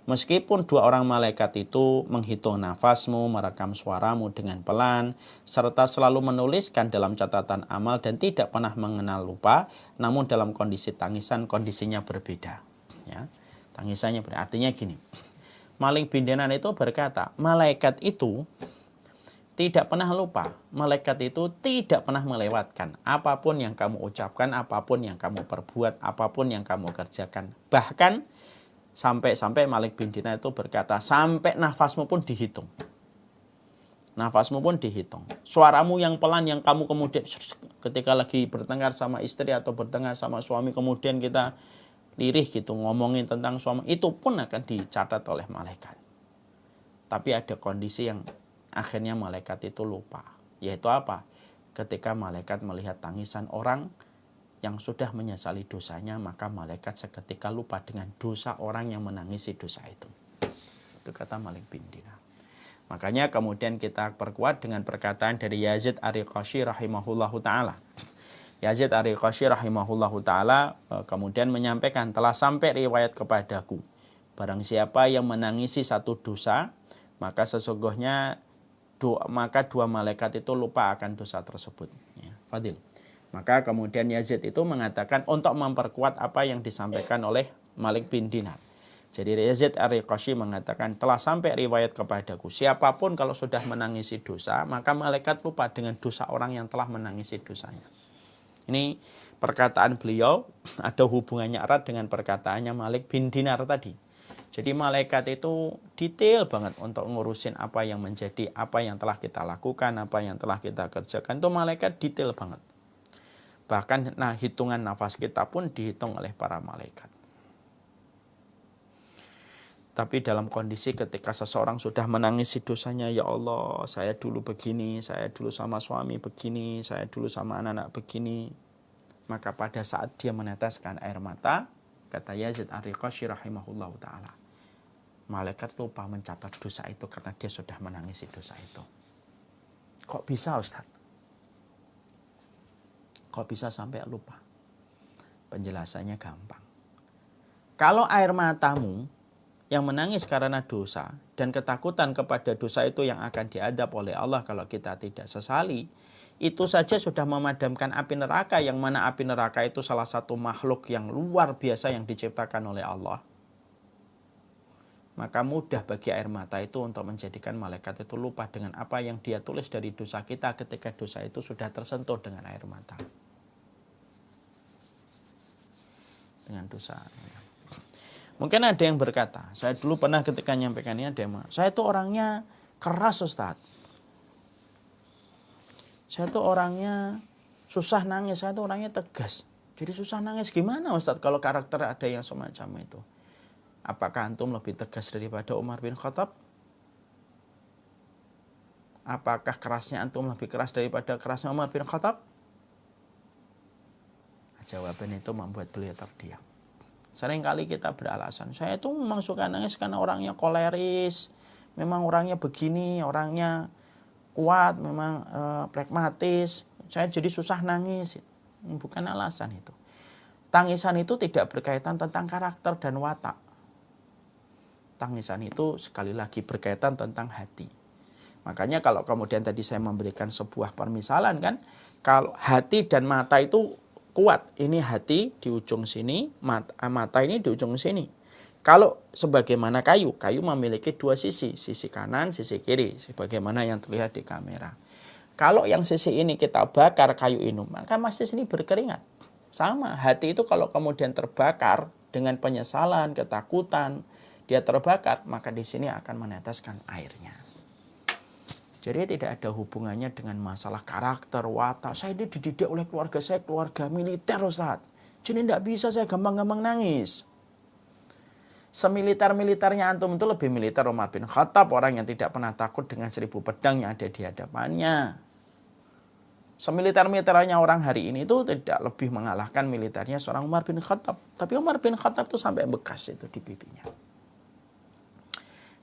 Meskipun 2 orang malaikat itu menghitung nafasmu, merekam suaramu dengan pelan, serta selalu menuliskan dalam catatan amal dan tidak pernah mengenal lupa, namun dalam kondisi tangisan kondisinya berbeda. Ya, tangisannya berbeda. Artinya gini, Malik bin Dinar itu berkata, malaikat itu tidak pernah lupa, malaikat itu tidak pernah melewatkan apapun yang kamu ucapkan, apapun yang kamu perbuat, apapun yang kamu kerjakan. Bahkan sampai Malik bin Dinar itu berkata, sampai nafasmu pun dihitung. Nafasmu pun dihitung. Suaramu yang pelan yang kamu kemudian ketika lagi bertengkar sama istri atau bertengkar sama suami, kemudian kita lirih gitu ngomongin tentang suami, itu pun akan dicatat oleh malaikat. Tapi ada kondisi yang akhirnya malaikat itu lupa. Yaitu apa? Ketika malaikat melihat tangisan orang yang sudah menyesali dosanya, maka malaikat seketika lupa dengan dosa orang yang menangisi dosa itu. Itu kata Malik bin Dinar. Makanya kemudian kita perkuat dengan perkataan dari Yazid Ar-Riqashi rahimahullahu ta'ala. Yazid Ar-Riqashi rahimahullahu ta'ala kemudian menyampaikan, telah sampai riwayat kepadaku, barang siapa yang menangisi satu dosa, maka sesungguhnya maka 2 malaikat itu lupa akan dosa tersebut. Ya, Fadil. Maka kemudian Yazid itu mengatakan untuk memperkuat apa yang disampaikan oleh Malik bin Dinar. Jadi Yazid Ar-Riqashi mengatakan, telah sampai riwayat kepadaku, siapapun kalau sudah menangisi dosa, maka malaikat lupa dengan dosa orang yang telah menangisi dosanya. Ini perkataan beliau ada hubungannya erat dengan perkataannya Malik bin Dinar tadi. Jadi malaikat itu detail banget untuk ngurusin apa yang menjadi, apa yang telah kita lakukan, apa yang telah kita kerjakan. Itu malaikat detail banget. Bahkan hitungan nafas kita pun dihitung oleh para malaikat. Tapi dalam kondisi ketika seseorang sudah menangisi dosanya, ya Allah, saya dulu begini, saya dulu sama suami begini, saya dulu sama anak-anak begini. Maka pada saat dia meneteskan air mata, kata Yazid Ar-Riqashi rahimahullah ta'ala, malaikat lupa mencatat dosa itu karena dia sudah menangisi dosa itu. Kok bisa, Ustaz? Kok bisa sampai lupa? Penjelasannya gampang. Kalau air matamu yang menangis karena dosa dan ketakutan kepada dosa itu yang akan diadab oleh Allah kalau kita tidak sesali, itu saja sudah memadamkan api neraka, yang mana api neraka itu salah satu makhluk yang luar biasa yang diciptakan oleh Allah. Maka mudah bagi air mata itu untuk menjadikan malaikat itu lupa dengan apa yang dia tulis dari dosa kita ketika dosa itu sudah tersentuh dengan air mata. Dengan dosa. Mungkin ada yang berkata, saya dulu pernah ketika nyampaikannya demo, saya itu orangnya keras Ustadz. Saya itu orangnya susah nangis, saya itu orangnya tegas. Jadi susah nangis gimana Ustadz kalau karakter ada yang semacam itu? Apakah antum lebih tegas daripada Umar bin Khattab? Apakah kerasnya antum lebih keras daripada kerasnya Umar bin Khattab? Jawaban itu membuat beliau terdiam. Seringkali kita beralasan, saya itu memang suka nangis karena orangnya koleris, memang orangnya begini, orangnya kuat, memang pragmatis, saya jadi susah nangis. Bukan alasan itu. Tangisan itu tidak berkaitan tentang karakter dan watak. Tangisan itu sekali lagi berkaitan tentang hati. Makanya kalau kemudian tadi saya memberikan sebuah permisalan kan, kalau hati dan mata itu kuat, ini hati di ujung sini, mata ini di ujung sini. Kalau sebagaimana kayu memiliki dua sisi, sisi kanan, sisi kiri, sebagaimana yang terlihat di kamera. Kalau yang sisi ini kita bakar kayu ini, maka masih sini berkeringat. Sama, hati itu kalau kemudian terbakar dengan penyesalan, ketakutan, dia terbakar, maka di sini akan meneteskan airnya. Jadi tidak ada hubungannya dengan masalah karakter, watak. Saya ini dididik oleh keluarga saya, keluarga militer Ustaz. Jadi tidak bisa saya gampang-gampang nangis. Semiliter-militernya antum itu lebih militer Umar bin Khattab, orang yang tidak pernah takut dengan 1000 pedang yang ada di hadapannya. Semiliter-militernya orang hari ini itu tidak lebih mengalahkan militernya seorang Umar bin Khattab. Tapi Umar bin Khattab itu sampai bekas itu di pipinya.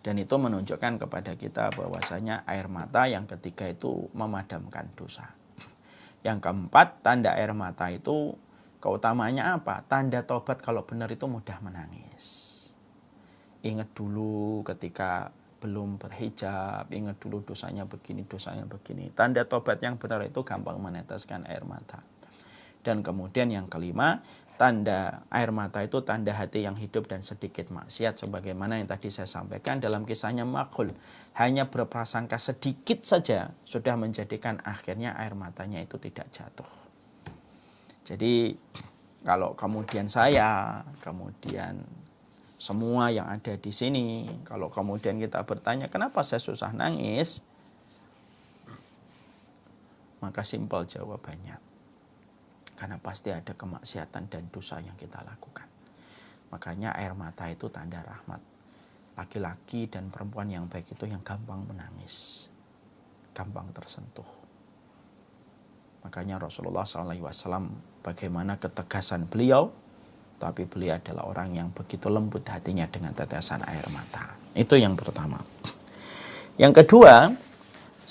Dan itu menunjukkan kepada kita bahwasanya air mata yang ketiga itu memadamkan dosa. Yang keempat, tanda air mata itu keutamanya apa? Tanda tobat kalau benar itu mudah menangis. Ingat dulu ketika belum berhijab, ingat dulu dosanya begini, dosanya begini. Tanda tobat yang benar itu gampang meneteskan air mata. Dan kemudian yang kelima, tanda air mata itu tanda hati yang hidup dan sedikit maksiat, sebagaimana yang tadi saya sampaikan dalam kisahnya Makhul. Hanya berprasangka sedikit saja sudah menjadikan akhirnya air matanya itu tidak jatuh. Jadi kalau kemudian saya, kemudian semua yang ada di sini, kalau kemudian kita bertanya kenapa saya susah nangis, maka simpel jawabannya. Karena pasti ada kemaksiatan dan dosa yang kita lakukan. Makanya air mata itu tanda rahmat. Laki-laki dan perempuan yang baik itu yang gampang menangis, gampang tersentuh. Makanya Rasulullah SAW bagaimana ketegasan beliau, tapi beliau adalah orang yang begitu lembut hatinya dengan tetesan air mata. Itu yang pertama. Yang kedua,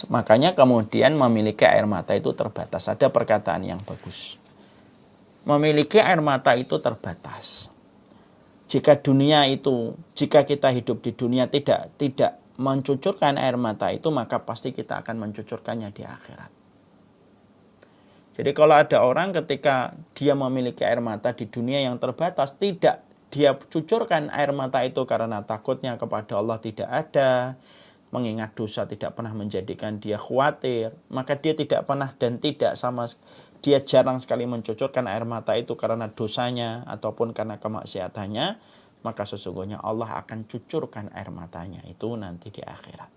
makanya kemudian memiliki air mata itu terbatas. Ada perkataan yang bagus. Memiliki air mata itu terbatas. Jika kita hidup di dunia tidak mencucurkan air mata itu, maka pasti kita akan mencucurkannya di akhirat. Jadi kalau ada orang ketika dia memiliki air mata di dunia yang terbatas, tidak dia cucurkan air mata itu karena takutnya kepada Allah tidak ada, mengingat dosa tidak pernah menjadikan dia khawatir, maka dia tidak pernah dan tidak sama, dia jarang sekali mencucurkan air mata itu karena dosanya ataupun karena kemaksiatannya, maka sesungguhnya Allah akan cucurkan air matanya itu nanti di akhirat.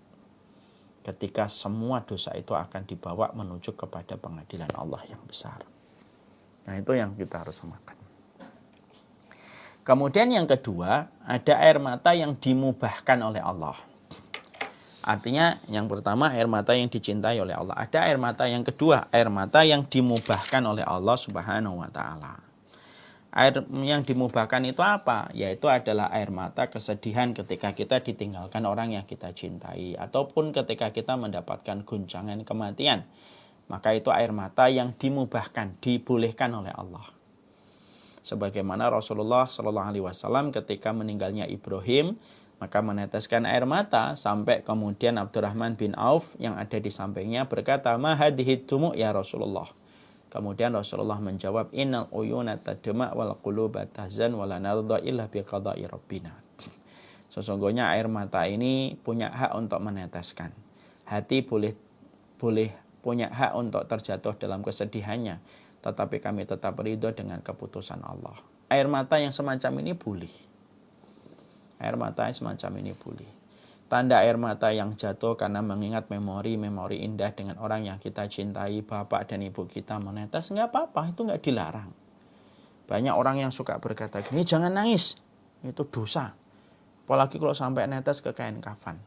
Ketika semua dosa itu akan dibawa menuju kepada pengadilan Allah yang besar. Nah itu yang kita harus samakan. Kemudian yang kedua, ada air mata yang dimubahkan oleh Allah. Artinya yang pertama air mata yang dicintai oleh Allah. Ada air mata yang kedua, air mata yang dimubahkan oleh Allah Subhanahu wa ta'ala. Air yang dimubahkan itu apa? Yaitu adalah air mata kesedihan ketika kita ditinggalkan orang yang kita cintai, ataupun ketika kita mendapatkan guncangan kematian. Maka itu air mata yang dimubahkan, dibolehkan oleh Allah. Sebagaimana Rasulullah Shallallahu Alaihi Wasallam ketika meninggalnya Ibrahim, maka meneteskan air mata sampai kemudian Abdurrahman bin Auf yang ada di sampingnya berkata, "Ma hadhihi dumu' ya Rasulullah." Kemudian Rasulullah menjawab, "Innal uyuna tadma' wal quluba tahzan wa la narda illa bi qada'i rabbina." Sesungguhnya air mata ini punya hak untuk meneteskan. Hati boleh punya hak untuk terjatuh dalam kesedihannya, tetapi kami tetap ridho dengan keputusan Allah. Air mata yang semacam ini boleh. Air mata semacam ini boleh. Tanda air mata yang jatuh karena mengingat memori-memori indah dengan orang yang kita cintai, bapak dan ibu kita menetes, nggak apa-apa, itu nggak dilarang. Banyak orang yang suka berkata gini, jangan nangis, itu dosa. Apalagi kalau sampai netes ke kain kafan.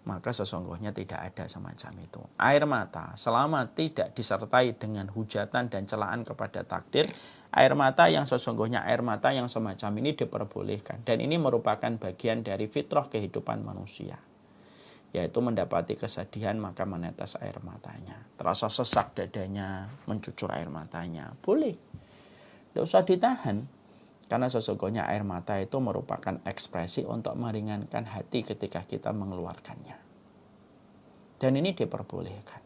Maka sesungguhnya tidak ada semacam itu. Air mata selama tidak disertai dengan hujatan dan celaan kepada takdir, air mata yang sesungguhnya air mata yang semacam ini diperbolehkan. Dan ini merupakan bagian dari fitrah kehidupan manusia. Yaitu mendapati kesedihan maka menetes air matanya. Terasa sesak dadanya, mencucur air matanya. Boleh. Tidak usah ditahan. Karena sesungguhnya air mata itu merupakan ekspresi untuk meringankan hati ketika kita mengeluarkannya. Dan ini diperbolehkan.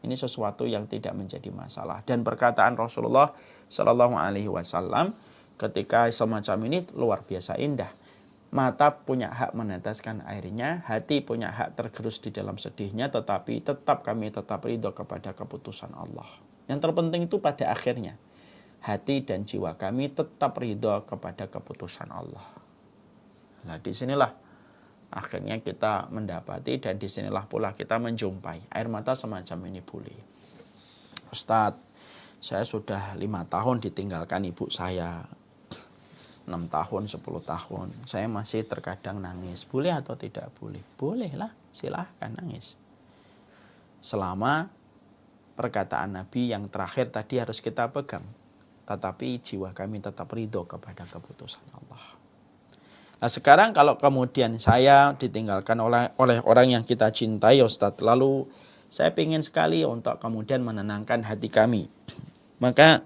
Ini sesuatu yang tidak menjadi masalah. Dan perkataan Rasulullah Shallallahu Alaihi Wasallam ketika semacam ini luar biasa indah. Mata punya hak meneteskan airnya, hati punya hak tergerus di dalam sedihnya, tetapi kami tetap ridho kepada keputusan Allah. Yang terpenting itu pada akhirnya. Hati dan jiwa kami tetap ridho kepada keputusan Allah. Nah, disinilah akhirnya kita mendapati dan disinilah pula kita menjumpai air mata semacam ini boleh. Ustadz, saya sudah 5 tahun ditinggalkan ibu saya, 6 tahun, 10 tahun. Saya masih terkadang nangis. Boleh atau tidak boleh? Bolehlah, silahkan nangis. Selama perkataan Nabi yang terakhir tadi harus kita pegang. Tetapi jiwa kami tetap ridho kepada keputusan Allah. Nah sekarang kalau kemudian saya ditinggalkan oleh orang yang kita cintai Ustadz, lalu saya ingin sekali untuk kemudian menenangkan hati kami. Maka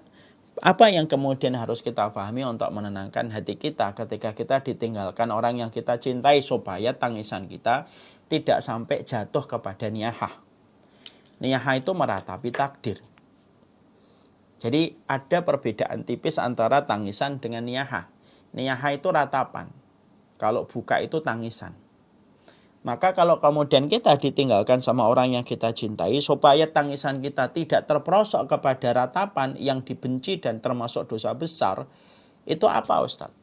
apa yang kemudian harus kita pahami untuk menenangkan hati kita ketika kita ditinggalkan orang yang kita cintai supaya tangisan kita tidak sampai jatuh kepada niyahah. Niyahah itu meratapi takdir. Jadi ada perbedaan tipis antara tangisan dengan niyahah. Niyahah itu ratapan. Kalau buka itu tangisan. Maka kalau kemudian kita ditinggalkan sama orang yang kita cintai, supaya tangisan kita tidak terperosok kepada ratapan yang dibenci dan termasuk dosa besar, itu apa Ustadz?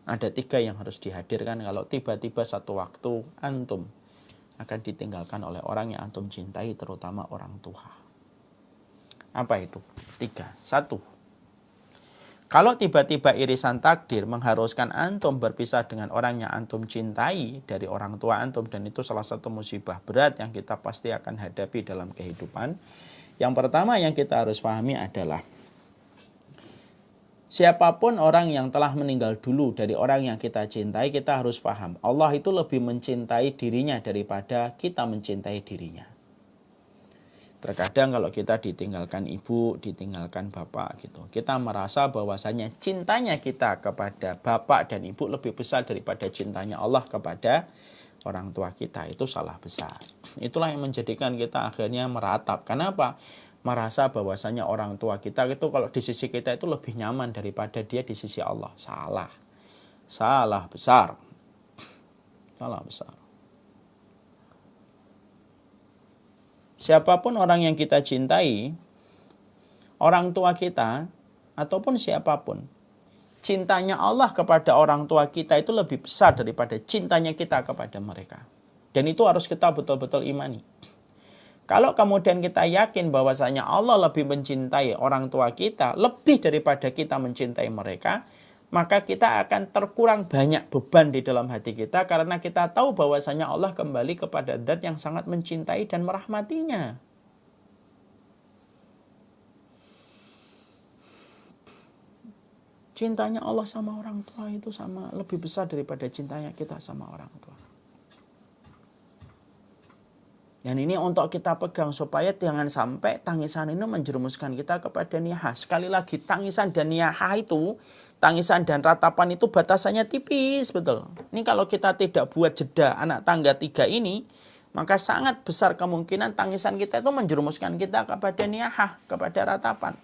Ada 3 yang harus dihadirkan kalau tiba-tiba satu waktu antum akan ditinggalkan oleh orang yang antum cintai, terutama orang tua. Apa itu? 3. 1. Kalau tiba-tiba irisan takdir mengharuskan antum berpisah dengan orang yang antum cintai dari orang tua antum, dan itu salah satu musibah berat yang kita pasti akan hadapi dalam kehidupan. Yang pertama yang kita harus pahami adalah siapapun orang yang telah meninggal dulu dari orang yang kita cintai, kita harus paham Allah itu lebih mencintai dirinya daripada kita mencintai dirinya. Terkadang kalau kita ditinggalkan ibu, ditinggalkan bapak gitu, kita merasa bahwasanya cintanya kita kepada bapak dan ibu lebih besar daripada cintanya Allah kepada orang tua kita. Itu salah besar. Itulah yang menjadikan kita akhirnya meratap. Kenapa? Merasa bahwasanya orang tua kita itu kalau di sisi kita itu lebih nyaman daripada dia di sisi Allah. Salah. Salah besar. Salah besar. Siapapun orang yang kita cintai, orang tua kita, ataupun siapapun, cintanya Allah kepada orang tua kita itu lebih besar daripada cintanya kita kepada mereka. Dan itu harus kita betul-betul imani. Kalau kemudian kita yakin bahwasanya Allah lebih mencintai orang tua kita, lebih daripada kita mencintai mereka, maka kita akan terkurang banyak beban di dalam hati kita karena kita tahu bahwasanya Allah kembali kepada zat yang sangat mencintai dan merahmatinya. Cintanya Allah sama orang tua itu sama lebih besar daripada cintanya kita sama orang tua. Dan ini untuk kita pegang supaya jangan sampai tangisan ini menjerumuskan kita kepada niyahah. Sekali lagi, tangisan dan niyahah itu, tangisan dan ratapan itu batasannya tipis, betul. Ini kalau kita tidak buat jeda anak tangga 3 ini, maka sangat besar kemungkinan tangisan kita itu menjerumuskan kita kepada niyahah, kepada ratapan.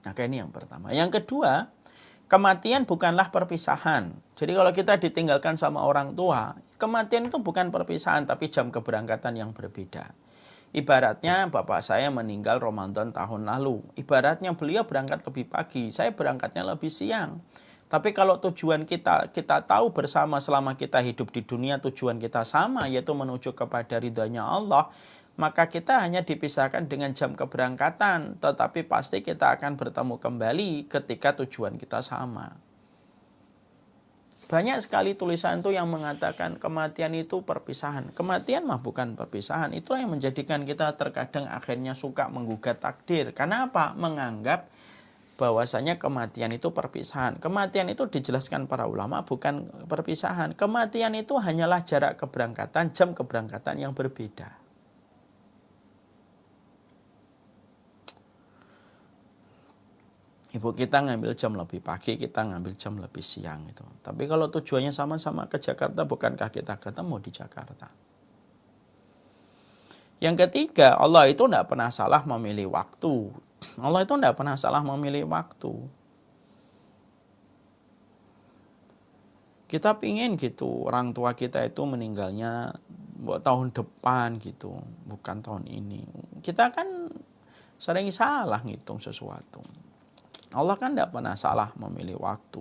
Nah, ini yang pertama. Yang kedua, kematian bukanlah perpisahan. Jadi kalau kita ditinggalkan sama orang tua, kematian itu bukan perpisahan, tapi jam keberangkatan yang berbeda. Ibaratnya bapak saya meninggal Ramadan tahun lalu. Ibaratnya beliau berangkat lebih pagi, saya berangkatnya lebih siang. Tapi kalau tujuan kita tahu bersama selama kita hidup di dunia, tujuan kita sama, yaitu menuju kepada ridhanya Allah, maka kita hanya dipisahkan dengan jam keberangkatan, tetapi pasti kita akan bertemu kembali ketika tujuan kita sama. Banyak sekali tulisan itu yang mengatakan kematian itu perpisahan. Kematian mah bukan perpisahan. Itulah yang menjadikan kita terkadang akhirnya suka menggugat takdir. Karena apa? Menganggap bahwasanya kematian itu perpisahan. Kematian itu dijelaskan para ulama bukan perpisahan. Kematian itu hanyalah jarak keberangkatan, jam keberangkatan yang berbeda. Ibu kita ngambil jam lebih pagi, kita ngambil jam lebih siang itu. Tapi kalau tujuannya sama-sama ke Jakarta, bukankah kita ketemu di Jakarta? Yang ketiga, Allah itu tidak pernah salah memilih waktu. Allah itu tidak pernah salah memilih waktu. Kita pingin gitu, orang tua kita itu meninggalnya tahun depan gitu, bukan tahun ini. Kita kan sering salah ngitung sesuatu. Allah kan tidak pernah salah memilih waktu.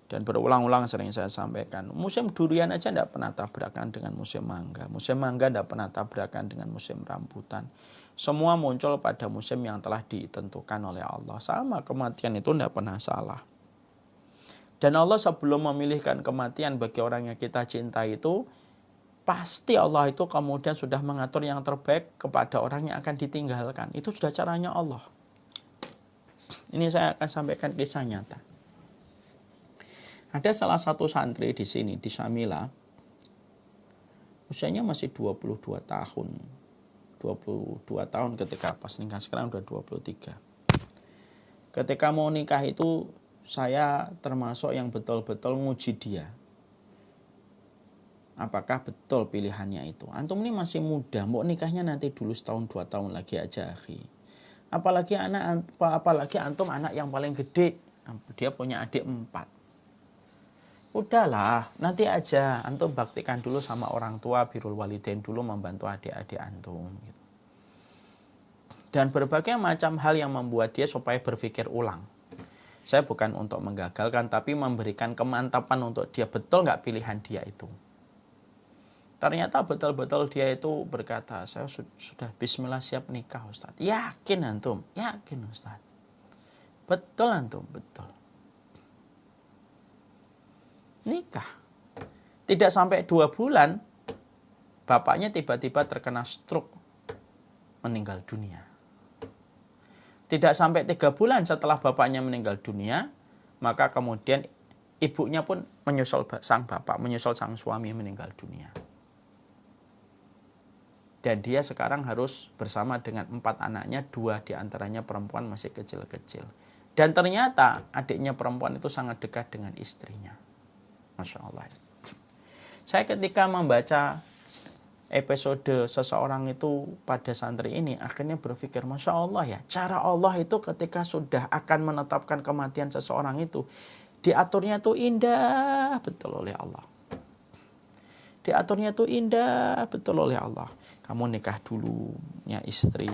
Dan berulang-ulang sering saya sampaikan, musim durian aja tidak pernah tabrakan dengan musim mangga. Musim mangga tidak pernah tabrakan dengan musim rambutan. Semua muncul pada musim yang telah ditentukan oleh Allah. Sama, kematian itu tidak pernah salah. Dan Allah sebelum memilihkan kematian bagi orang yang kita cinta itu, pasti Allah itu kemudian sudah mengatur yang terbaik kepada orang yang akan ditinggalkan. Itu sudah caranya Allah. Ini saya akan sampaikan kisah nyata. Ada salah satu santri di sini, di Syamila. Usianya masih 22 tahun. 22 tahun ketika pas nikah, sekarang udah 23. Ketika mau nikah itu, saya termasuk yang betul-betul nguji dia. Apakah betul pilihannya itu? Antum ini masih muda, mau nikahnya nanti dulu setahun 2 tahun lagi aja, akhi. Apalagi antum anak yang paling gede, dia punya adik 4. Udahlah, nanti aja antum baktikan dulu sama orang tua, birrul walidain dulu, membantu adik-adik antum. Dan berbagai macam hal yang membuat dia supaya berpikir ulang. Saya bukan untuk menggagalkan, tapi memberikan kemantapan untuk dia, betul nggak pilihan dia itu. Ternyata betul-betul dia itu berkata, saya sudah bismillah siap nikah Ustaz. Yakin antum? Yakin Ustaz. Betul antum? Betul. Nikah. Tidak sampai 2 bulan, bapaknya tiba-tiba terkena stroke, meninggal dunia. Tidak sampai 3 bulan setelah bapaknya meninggal dunia, maka kemudian ibunya pun menyusul sang bapak, menyusul sang suami meninggal dunia. Dan dia sekarang harus bersama dengan 4 anaknya, 2 diantaranya perempuan masih kecil-kecil. Dan ternyata adiknya perempuan itu sangat dekat dengan istrinya. Masya Allah. Saya ketika membaca episode seseorang itu pada santri ini, akhirnya berpikir, Masya Allah ya, cara Allah itu ketika sudah akan menetapkan kematian seseorang itu, diaturnya itu indah betul oleh Allah. Diaturnya itu indah betul oleh Allah. Kamu nikah dulu, ya istri,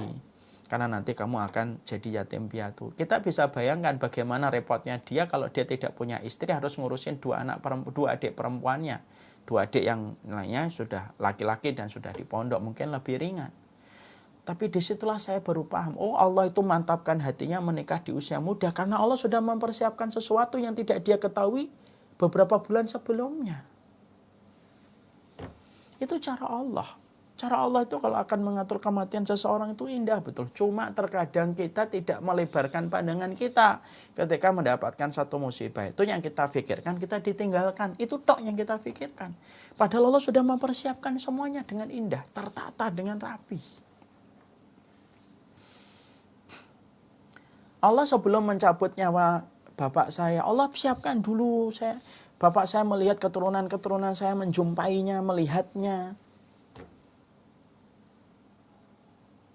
karena nanti kamu akan jadi yatim piatu. Kita bisa bayangkan bagaimana repotnya dia kalau dia tidak punya istri, harus ngurusin 2 adik perempuannya. 2 adik yang lainnya sudah laki-laki dan sudah di pondok, mungkin lebih ringan. Tapi disitulah saya baru paham, oh Allah itu mantapkan hatinya menikah di usia muda, karena Allah sudah mempersiapkan sesuatu yang tidak dia ketahui beberapa bulan sebelumnya. Itu cara Allah. Cara Allah itu kalau akan mengatur kematian seseorang itu indah betul. Cuma terkadang kita tidak melebarkan pandangan kita ketika mendapatkan satu musibah. Itu yang kita pikirkan, kita ditinggalkan. Itu tok yang kita pikirkan. Padahal Allah sudah mempersiapkan semuanya dengan indah, tertata dengan rapi. Allah sebelum mencabut nyawa bapak saya, Allah siapkan dulu. Bapak saya melihat keturunan-keturunan saya, menjumpainya, melihatnya.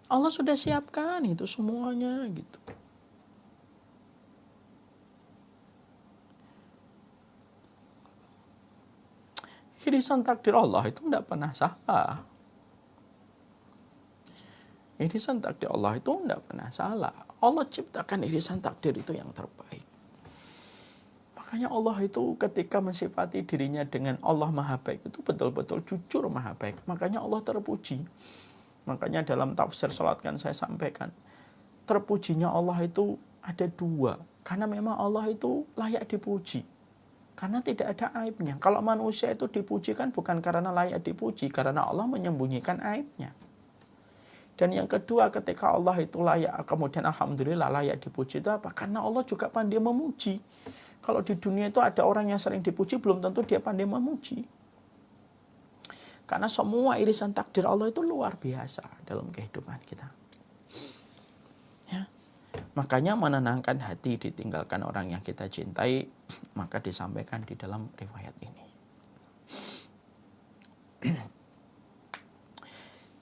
Allah sudah siapkan itu semuanya gitu. Irisan takdir Allah itu tidak pernah salah. Irisan takdir Allah itu tidak pernah salah. Allah ciptakan irisan takdir itu yang terbaik. Makanya Allah itu ketika mensifati dirinya dengan Allah Maha Baik itu betul-betul jujur Maha Baik. Makanya Allah terpuji. Makanya dalam tafsir salat kan saya sampaikan, terpujinya Allah itu ada dua. Karena memang Allah itu layak dipuji. Karena tidak ada aibnya. Kalau manusia itu dipuji kan bukan karena layak dipuji, karena Allah menyembunyikan aibnya. Dan yang kedua, ketika Allah itu layak, kemudian alhamdulillah layak dipuji itu apa? Karena Allah juga pandai memuji. Kalau di dunia itu ada orang yang sering dipuji, belum tentu dia pandai memuji. Karena semua irisan takdir Allah itu luar biasa dalam kehidupan kita. Ya. Makanya menenangkan hati ditinggalkan orang yang kita cintai, maka disampaikan di dalam riwayat ini.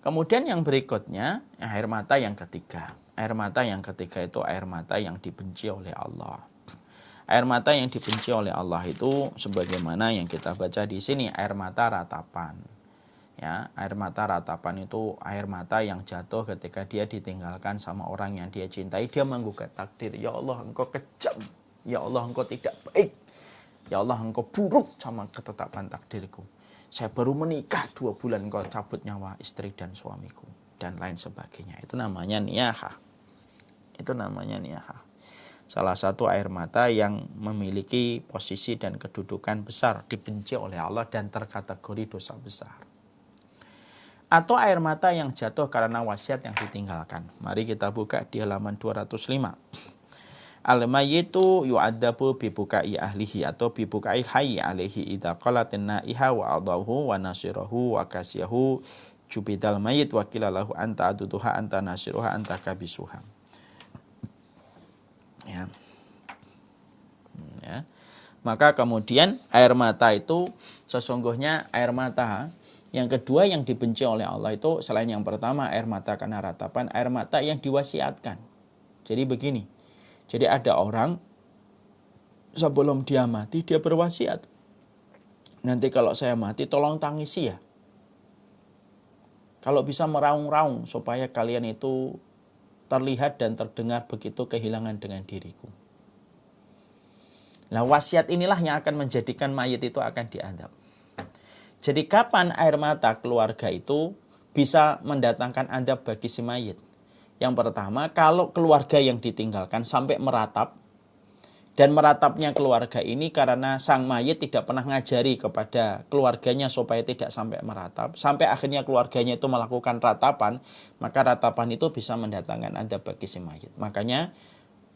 Kemudian yang berikutnya, air mata yang ketiga. Air mata yang ketiga itu air mata yang dibenci oleh Allah. Air mata yang dibenci oleh Allah itu sebagaimana yang kita baca di sini, air mata ratapan. Ya, air mata ratapan itu air mata yang jatuh ketika dia ditinggalkan sama orang yang dia cintai. Dia menggugat takdir. Ya Allah, engkau kejam. Ya Allah, engkau tidak baik. Ya Allah, engkau buruk sama ketetapan takdirku. Saya baru menikah 2 bulan engkau cabut nyawa istri dan suamiku. Dan lain sebagainya. Itu namanya niyahah. Itu namanya niyahah. Salah satu air mata yang memiliki posisi dan kedudukan besar. Dibenci oleh Allah dan terkategori dosa besar. Atau air mata yang jatuh karena wasiat yang ditinggalkan. Mari kita buka di halaman 205. Al-mayyitu yu'adzabu bibukai ahlihi atau bibukai hayyi alaihi idza qalatin naiha wa adahu wa nasirahu wa kasiyahu jubidal mayyit wa qilalahu anta aduduha anta nasiruha anta kabisuha. Ya. Ya. Maka kemudian air mata itu sesungguhnya air mata yang kedua yang dibenci oleh Allah itu selain yang pertama air mata karena ratapan, air mata yang diwasiatkan. Jadi begini, jadi ada orang sebelum dia mati dia berwasiat, nanti kalau saya mati tolong tangisi ya. Kalau bisa meraung-raung supaya kalian itu terlihat dan terdengar begitu kehilangan dengan diriku. Nah wasiat inilah yang akan menjadikan mayit itu akan diadab. Jadi kapan air mata keluarga itu bisa mendatangkan adab bagi si mayit? Yang pertama, kalau keluarga yang ditinggalkan sampai meratap, dan meratapnya keluarga ini karena sang mayit tidak pernah ngajari kepada keluarganya supaya tidak sampai meratap, sampai akhirnya keluarganya itu melakukan ratapan, maka ratapan itu bisa mendatangkan adab bagi si mayit. Makanya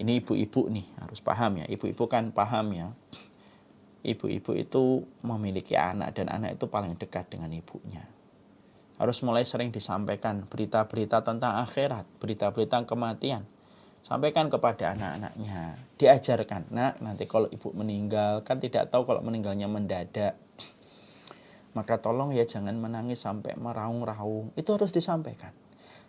ini ibu-ibu nih harus paham ya, ibu-ibu kan paham ya. Ibu-ibu itu memiliki anak dan anak itu paling dekat dengan ibunya. Harus mulai sering disampaikan berita-berita tentang akhirat, berita-berita kematian. Sampaikan kepada anak-anaknya, diajarkan, nak nanti kalau ibu meninggal, kan tidak tahu kalau meninggalnya mendadak. Maka tolong ya jangan menangis sampai meraung-raung, itu harus disampaikan.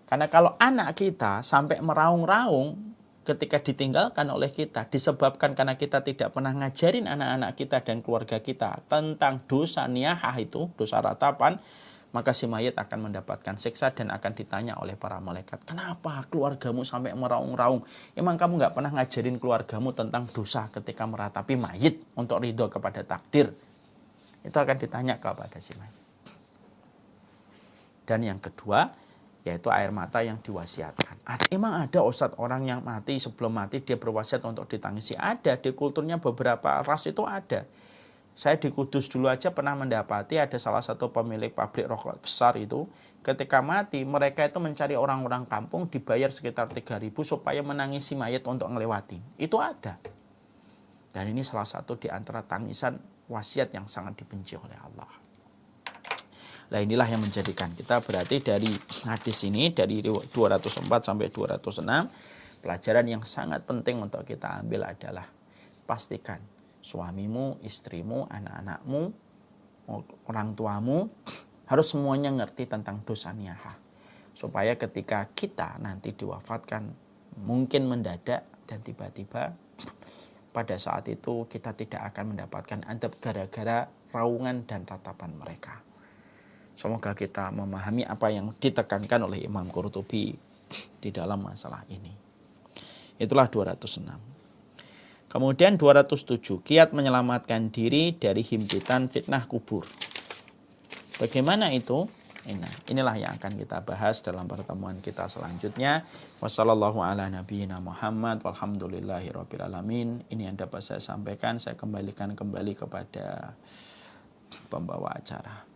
Karena kalau anak kita sampai meraung-raung, ketika ditinggalkan oleh kita disebabkan karena kita tidak pernah ngajarin anak-anak kita dan keluarga kita tentang dosa niyahah itu, dosa ratapan, maka si mayit akan mendapatkan siksa dan akan ditanya oleh para malaikat, kenapa keluargamu sampai meraung-raung? Emang kamu nggak pernah ngajarin keluargamu tentang dosa ketika meratapi mayit untuk ridho kepada takdir? Itu akan ditanya kepada si mayit. Dan yang kedua, yaitu air mata yang diwasiatkan. Emang ada ustadz orang yang mati, sebelum mati dia berwasiat untuk ditangisi? Ada, di kulturnya beberapa ras itu ada. Saya di Kudus dulu aja pernah mendapati ada salah satu pemilik pabrik rokok besar itu, ketika mati mereka itu mencari orang-orang kampung dibayar sekitar 3.000 supaya menangisi mayat untuk ngelewati. Itu ada. Dan ini salah satu di antara tangisan wasiat yang sangat dibenci oleh Allah. Nah inilah yang menjadikan kita berarti dari hadis ini, dari 204 sampai 206, pelajaran yang sangat penting untuk kita ambil adalah pastikan suamimu, istrimu, anak-anakmu, orang tuamu harus semuanya ngerti tentang dosa niyahah. Supaya ketika kita nanti diwafatkan mungkin mendadak dan tiba-tiba, pada saat itu kita tidak akan mendapatkan adab gara-gara raungan dan tatapan mereka. Semoga kita memahami apa yang ditekankan oleh Imam Qurtubi di dalam masalah ini. Itulah 206. Kemudian 207, kiat menyelamatkan diri dari himpitan fitnah kubur. Bagaimana itu? Inilah yang akan kita bahas dalam pertemuan kita selanjutnya. Wassallallahu ala nabiyyina Muhammad walhamdulillahirabbil alamin. Ini yang dapat saya sampaikan. Saya kembalikan kembali kepada pembawa acara.